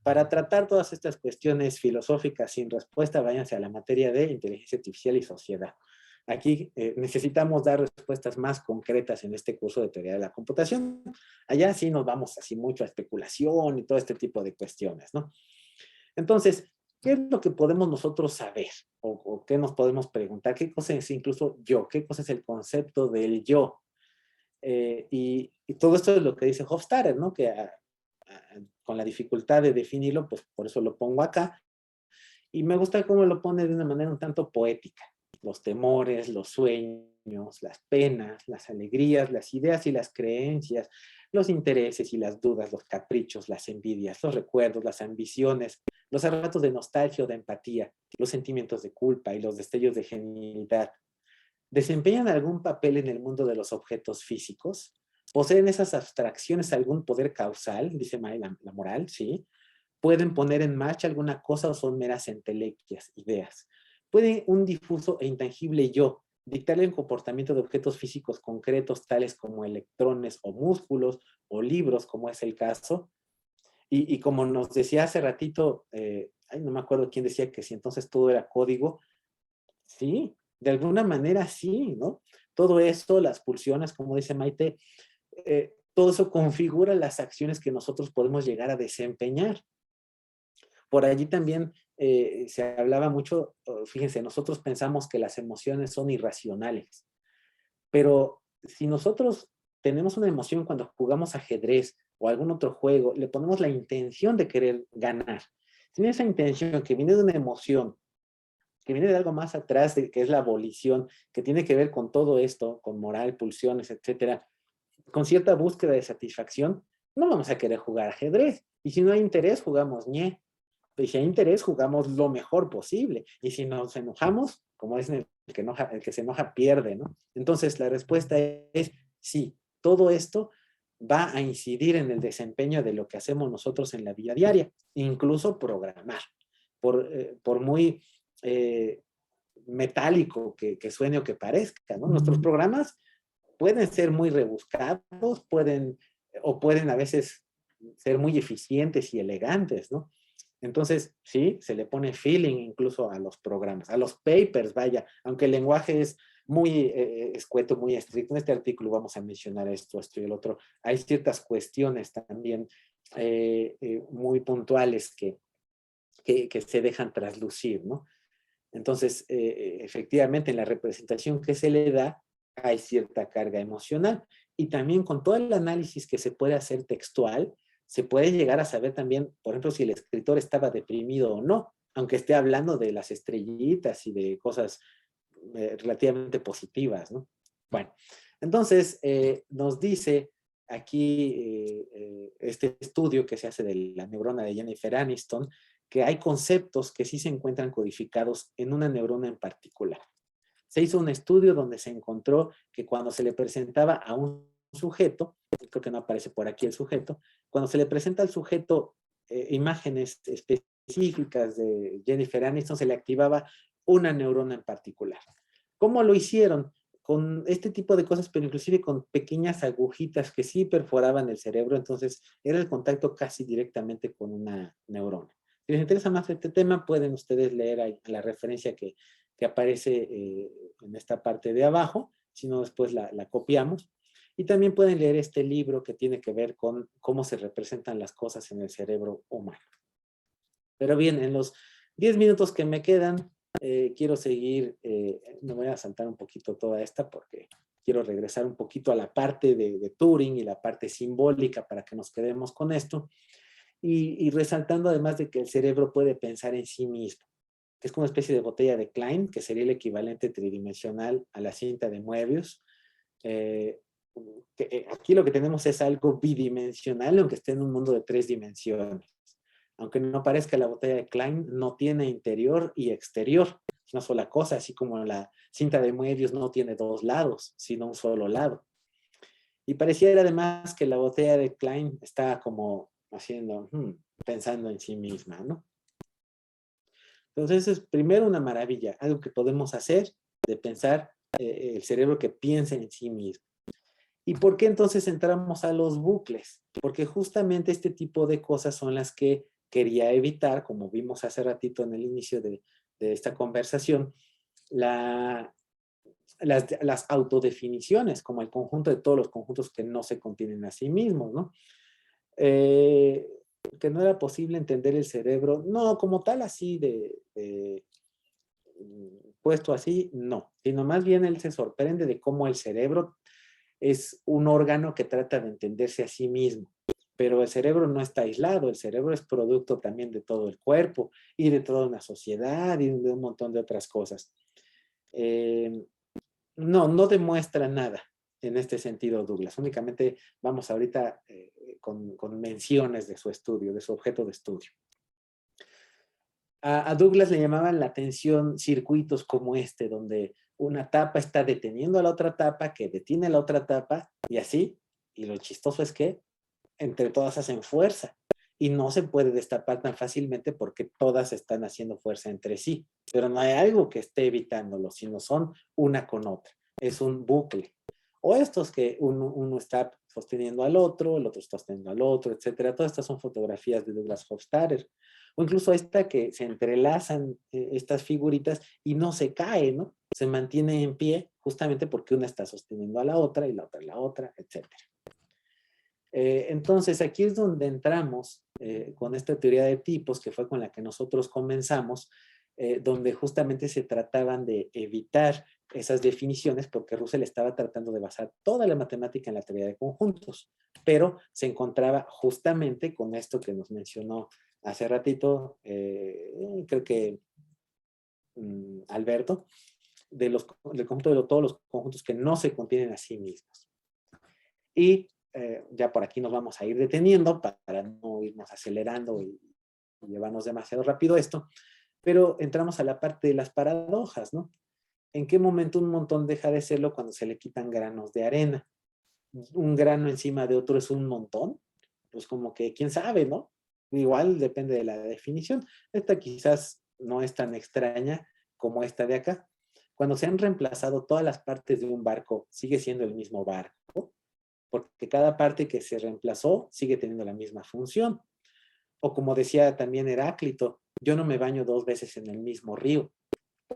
Para tratar todas estas cuestiones filosóficas sin respuesta, váyanse a la materia de inteligencia artificial y sociedad. Aquí necesitamos dar respuestas más concretas en este curso de teoría de la computación. Allá sí nos vamos así mucho a especulación y todo este tipo de cuestiones, ¿no? Entonces, ¿qué es lo que podemos nosotros saber? O qué nos podemos preguntar, qué cosa es incluso yo, qué cosa es el concepto del yo. Y todo esto es lo que dice Hofstadter, ¿no? Que con la dificultad de definirlo, pues por eso lo pongo acá. Y me gusta cómo lo pone de una manera un tanto poética. Los temores, los sueños, las penas, las alegrías, las ideas y las creencias, los intereses y las dudas, los caprichos, las envidias, los recuerdos, las ambiciones, los arrebatos de nostalgia o de empatía, los sentimientos de culpa y los destellos de genialidad, ¿desempeñan algún papel en el mundo de los objetos físicos? ¿Poseen esas abstracciones algún poder causal? Dice May, la moral, ¿sí? ¿Pueden poner en marcha alguna cosa o son meras entelequias, ideas? ¿Puede un difuso e intangible yo dictarle el comportamiento de objetos físicos concretos tales como electrones o músculos o libros, como es el caso? Y como nos decía hace ratito, no me acuerdo quién decía que si entonces todo era código, sí, de alguna manera sí, ¿no? Todo eso, las pulsiones, como dice Maite, todo eso configura las acciones que nosotros podemos llegar a desempeñar. Por allí también se hablaba mucho, fíjense, nosotros pensamos que las emociones son irracionales, pero si nosotros tenemos una emoción cuando jugamos ajedrez o algún otro juego, le ponemos la intención de querer ganar. Tiene esa intención que viene de una emoción, que viene de algo más atrás, que es la abolición, que tiene que ver con todo esto, con moral, pulsiones, etcétera, con cierta búsqueda de satisfacción, no vamos a querer jugar ajedrez. Y si no hay interés, jugamos ñe. Y si hay interés, jugamos lo mejor posible. Y si nos enojamos, como es el que se enoja pierde, ¿no? Entonces, la respuesta es sí, todo esto va a incidir en el desempeño de lo que hacemos nosotros en la vida diaria, incluso programar. Por muy metálico que suene o que parezca, ¿no? Nuestros programas pueden ser muy rebuscados, pueden a veces ser muy eficientes y elegantes, ¿no? Entonces, sí, se le pone feeling incluso a los programas, a los papers, vaya, aunque el lenguaje es muy escueto, muy estricto. En este artículo vamos a mencionar esto y el otro. Hay ciertas cuestiones también muy puntuales que se dejan traslucir, ¿no? Entonces, efectivamente, en la representación que se le da, hay cierta carga emocional. Y también con todo el análisis que se puede hacer textual, se puede llegar a saber también, por ejemplo, si el escritor estaba deprimido o no, aunque esté hablando de las estrellitas y de cosas relativamente positivas, ¿no? Bueno, entonces nos dice aquí este estudio que se hace de la neurona de Jennifer Aniston, que hay conceptos que sí se encuentran codificados en una neurona en particular. Se hizo un estudio donde se encontró que cuando se le presentaba a un sujeto, creo que no aparece por aquí el sujeto, cuando se le presenta al sujeto imágenes específicas de Jennifer Aniston, se le activaba una neurona en particular. ¿Cómo lo hicieron? Con este tipo de cosas, pero inclusive con pequeñas agujitas que sí perforaban el cerebro, entonces era el contacto casi directamente con una neurona. Si les interesa más este tema, pueden ustedes leer ahí la referencia que aparece en esta parte de abajo, si no después la copiamos. Y también pueden leer este libro que tiene que ver con cómo se representan las cosas en el cerebro humano. Pero bien, en los 10 minutos que me quedan, quiero seguir, me voy a saltar un poquito toda esta porque quiero regresar un poquito a la parte de Turing y la parte simbólica para que nos quedemos con esto. Y resaltando además de que el cerebro puede pensar en sí mismo, que es como una especie de botella de Klein, que sería el equivalente tridimensional a la cinta de Moebius. Aquí lo que tenemos es algo bidimensional, aunque esté en un mundo de 3 dimensiones. Aunque no parezca, la botella de Klein no tiene interior y exterior, es una sola cosa, así como la cinta de Moebius no tiene 2 lados, sino un solo lado. Y pareciera además que la botella de Klein está como haciendo, pensando en sí misma, ¿no? Entonces es primero una maravilla, algo que podemos hacer de pensar el cerebro que piensa en sí mismo. ¿Y por qué entonces entramos a los bucles? Porque justamente este tipo de cosas son las que quería evitar, como vimos hace ratito en el inicio de esta conversación, las autodefiniciones, como el conjunto de todos los conjuntos que no se contienen a sí mismos, ¿no? que no era posible entender el cerebro, no, como tal así puesto así, no, sino más bien él se sorprende de cómo el cerebro es un órgano que trata de entenderse a sí mismo. Pero el cerebro no está aislado, el cerebro es producto también de todo el cuerpo y de toda una sociedad y de un montón de otras cosas. Eh, no demuestra nada en este sentido Douglas, únicamente vamos ahorita con menciones de su estudio, de su objeto de estudio. A Douglas le llamaban la atención circuitos como este, donde una tapa está deteniendo a la otra tapa, que detiene a la otra tapa, y así. Y lo chistoso es que entre todas hacen fuerza. Y no se puede destapar tan fácilmente porque todas están haciendo fuerza entre sí. Pero no hay algo que esté evitándolo, sino son una con otra. Es un bucle. O estos que uno está sosteniendo al otro, el otro está sosteniendo al otro, etcétera. Todas estas son fotografías de Douglas Hofstadter. O incluso esta que se entrelazan estas figuritas y no se cae, ¿no? Se mantiene en pie justamente porque una está sosteniendo a la otra y la otra, etcétera. Entonces aquí es donde entramos con esta teoría de tipos, que fue con la que nosotros comenzamos, donde justamente se trataban de evitar esas definiciones porque Russell estaba tratando de basar toda la matemática en la teoría de conjuntos, pero se encontraba justamente con esto que nos mencionó hace ratito, creo que Alberto, del conjunto de todos los conjuntos que no se contienen a sí mismos. Y ya por aquí nos vamos a ir deteniendo para no irnos acelerando y llevarnos demasiado rápido esto, pero entramos a la parte de las paradojas, ¿no? ¿En qué momento un montón deja de serlo cuando se le quitan granos de arena? ¿Un grano encima de otro es un montón? Pues como que, quién sabe, ¿no? Igual depende de la definición. Esta quizás no es tan extraña como esta de acá. Cuando se han reemplazado todas las partes de un barco, sigue siendo el mismo barco, porque cada parte que se reemplazó sigue teniendo la misma función. O como decía también Heráclito, yo no me baño 2 veces en el mismo río.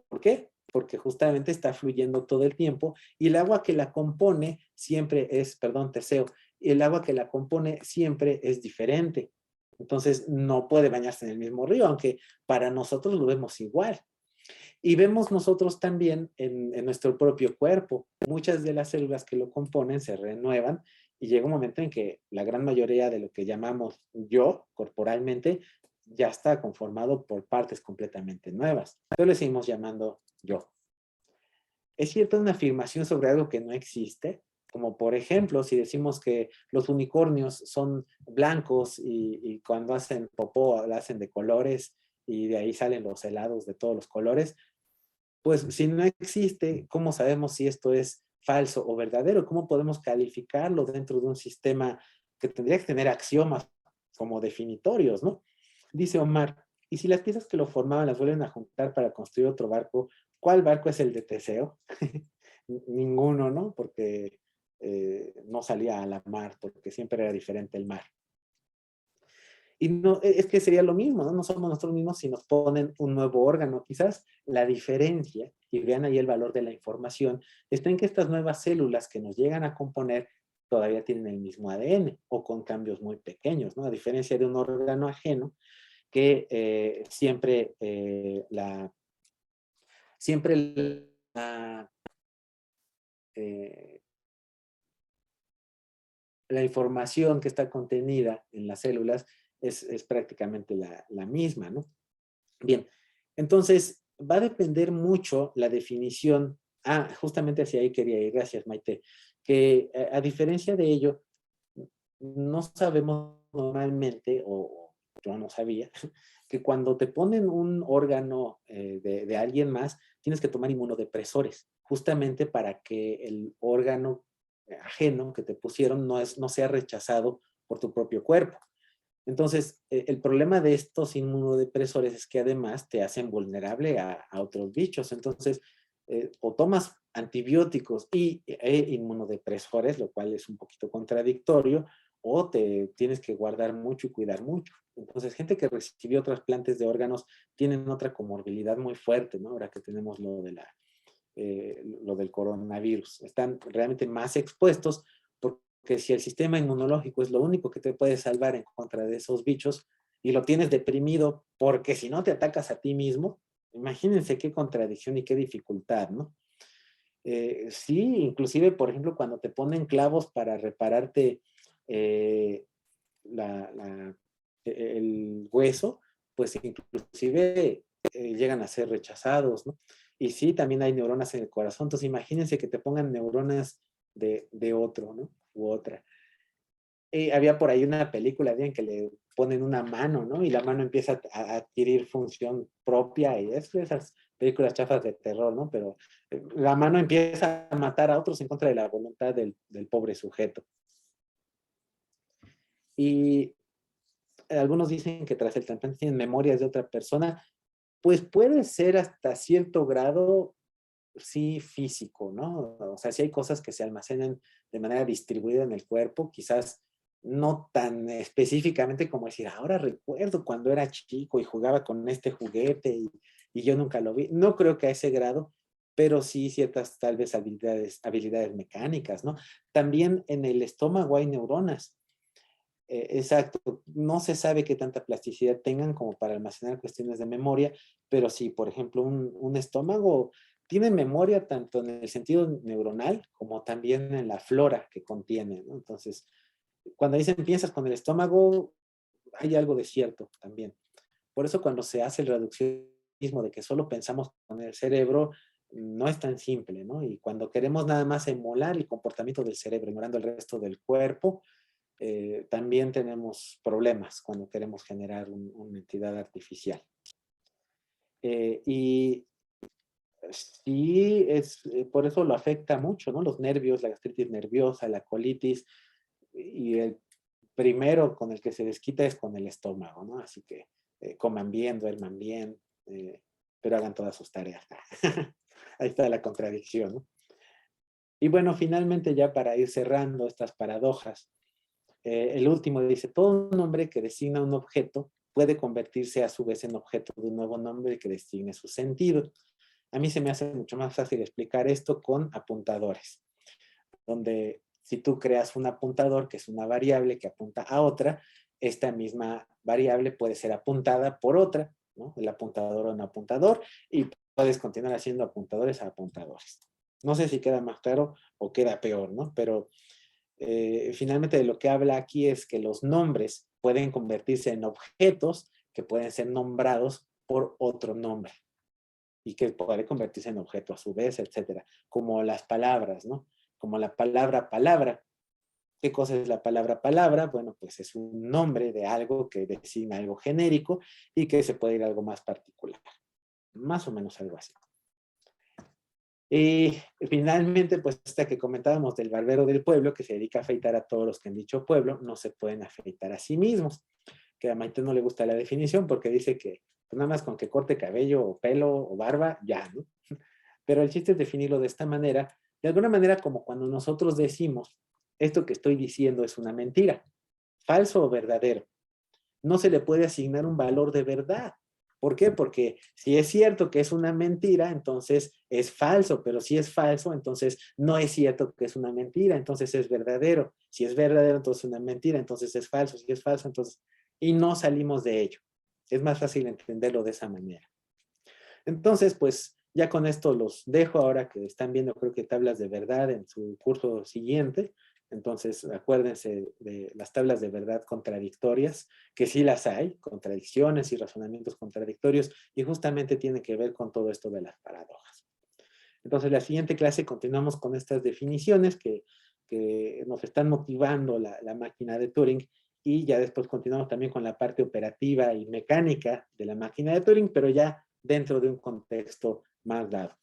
¿Por qué? Porque justamente está fluyendo todo el tiempo y el agua que la compone siempre es, perdón, Teseo, el agua que la compone siempre es diferente. Entonces no puede bañarse en el mismo río, aunque para nosotros lo vemos igual. Y vemos nosotros también en nuestro propio cuerpo, muchas de las células que lo componen se renuevan y llega un momento en que la gran mayoría de lo que llamamos yo corporalmente ya está conformado por partes completamente nuevas. Entonces le seguimos llamando yo. Es cierta una afirmación sobre algo que no existe, como por ejemplo, si decimos que los unicornios son blancos y cuando hacen popó lo hacen de colores y de ahí salen los helados de todos los colores, pues si no existe, ¿cómo sabemos si esto es falso o verdadero? ¿Cómo podemos calificarlo dentro de un sistema que tendría que tener axiomas como definitorios, ¿no? Dice Omar, ¿y si las piezas que lo formaban las vuelven a juntar para construir otro barco, cuál barco es el de Teseo? Ninguno, ¿no? Porque no salía a la mar, porque siempre era diferente el mar. Y no, es que sería lo mismo, ¿no? No somos nosotros mismos si nos ponen un nuevo órgano. Quizás la diferencia, y vean ahí el valor de la información, está en que estas nuevas células que nos llegan a componer todavía tienen el mismo ADN o con cambios muy pequeños, ¿no? A diferencia de un órgano ajeno que eh, la información que está contenida en las células es prácticamente la misma, ¿no? Bien, entonces va a depender mucho la definición. Justamente hacia ahí quería ir, gracias Maite, que a diferencia de ello, no sabemos normalmente, o yo no sabía, que cuando te ponen un órgano de alguien más, tienes que tomar inmunodepresores, justamente para que el órgano ajeno que te pusieron no sea rechazado por tu propio cuerpo. Entonces, el problema de estos inmunodepresores es que además te hacen vulnerable a otros bichos. Entonces, o tomas antibióticos e inmunodepresores, lo cual es un poquito contradictorio, o te tienes que guardar mucho y cuidar mucho. Entonces, gente que recibió trasplantes de órganos tienen otra comorbilidad muy fuerte, ¿no? Ahora que tenemos lo del coronavirus. Están realmente más expuestos porque porque si el sistema inmunológico es lo único que te puede salvar en contra de esos bichos y lo tienes deprimido porque si no te atacas a ti mismo, imagínense qué contradicción y qué dificultad, ¿no? Sí, inclusive, por ejemplo, cuando te ponen clavos para repararte eh, el hueso, pues inclusive llegan a ser rechazados, ¿no? Y sí, también hay neuronas en el corazón, entonces imagínense que te pongan neuronas de otro, ¿no? U otra. Había por ahí una película en que le ponen una mano, ¿no? Y la mano empieza a adquirir función propia y es esas películas chafas de terror, ¿no? Pero la mano empieza a matar a otros en contra de la voluntad del pobre sujeto. Y algunos dicen que tras el trasplante tienen memorias de otra persona, pues puede ser hasta cierto grado, sí, físico, ¿no? O sea, sí hay cosas que se almacenan de manera distribuida en el cuerpo, quizás no tan específicamente como decir, ahora recuerdo cuando era chico y jugaba con este juguete y yo nunca lo vi. No creo que a ese grado, pero sí ciertas tal vez habilidades mecánicas, ¿no? También en el estómago hay neuronas. Exacto, no se sabe qué tanta plasticidad tengan como para almacenar cuestiones de memoria, pero sí, por ejemplo, un estómago tiene memoria tanto en el sentido neuronal como también en la flora que contiene, ¿no? Entonces, cuando dicen piensas con el estómago, hay algo de cierto también. Por eso cuando se hace el reduccionismo de que solo pensamos con el cerebro, no es tan simple, ¿no? Y cuando queremos nada más emular el comportamiento del cerebro, ignorando el resto del cuerpo, también tenemos problemas cuando queremos generar una entidad artificial. Y sí, por eso lo afecta mucho, ¿no? Los nervios, la gastritis nerviosa, la colitis, y el primero con el que se desquita es con el estómago, ¿no? Así que coman bien, duerman bien, pero hagan todas sus tareas. Ahí está la contradicción, ¿no? Y bueno, finalmente ya para ir cerrando estas paradojas, el último dice, todo nombre que designa un objeto puede convertirse a su vez en objeto de un nuevo nombre que designe su sentido. A mí se me hace mucho más fácil explicar esto con apuntadores, donde si tú creas un apuntador que es una variable que apunta a otra, esta misma variable puede ser apuntada por otra, ¿no? El apuntador a un apuntador, y puedes continuar haciendo apuntadores a apuntadores. No sé si queda más claro o queda peor, ¿no? Pero finalmente de lo que habla aquí es que los nombres pueden convertirse en objetos que pueden ser nombrados por otro nombre y que puede convertirse en objeto a su vez, etcétera. Como las palabras, ¿no? Como la palabra palabra. ¿Qué cosa es la palabra palabra? Bueno, pues es un nombre de algo que designa algo genérico y que se puede ir a algo más particular. Más o menos algo así. Y finalmente, pues esta que comentábamos del barbero del pueblo, que se dedica a afeitar a todos los que en dicho pueblo no se pueden afeitar a sí mismos. Que a Maite no le gusta la definición porque dice que pues nada más con que corte cabello o pelo o barba, ya, ¿no? Pero el chiste es definirlo de esta manera, de alguna manera como cuando nosotros decimos, esto que estoy diciendo es una mentira, falso o verdadero. No se le puede asignar un valor de verdad. ¿Por qué? Porque si es cierto que es una mentira, entonces es falso, pero si es falso, entonces no es cierto que es una mentira, entonces es verdadero. Si es verdadero, entonces es una mentira, entonces es falso. Si es falso, entonces... Y no salimos de ello. Es más fácil entenderlo de esa manera. Entonces, pues ya con esto los dejo ahora que están viendo, creo que tablas de verdad en su curso siguiente. Entonces, acuérdense de las tablas de verdad contradictorias, que sí las hay, contradicciones y razonamientos contradictorios, y justamente tiene que ver con todo esto de las paradojas. Entonces, la siguiente clase continuamos con estas definiciones que nos están motivando la máquina de Turing, y ya después continuamos también con la parte operativa y mecánica de la máquina de Turing, pero ya dentro de un contexto más dado.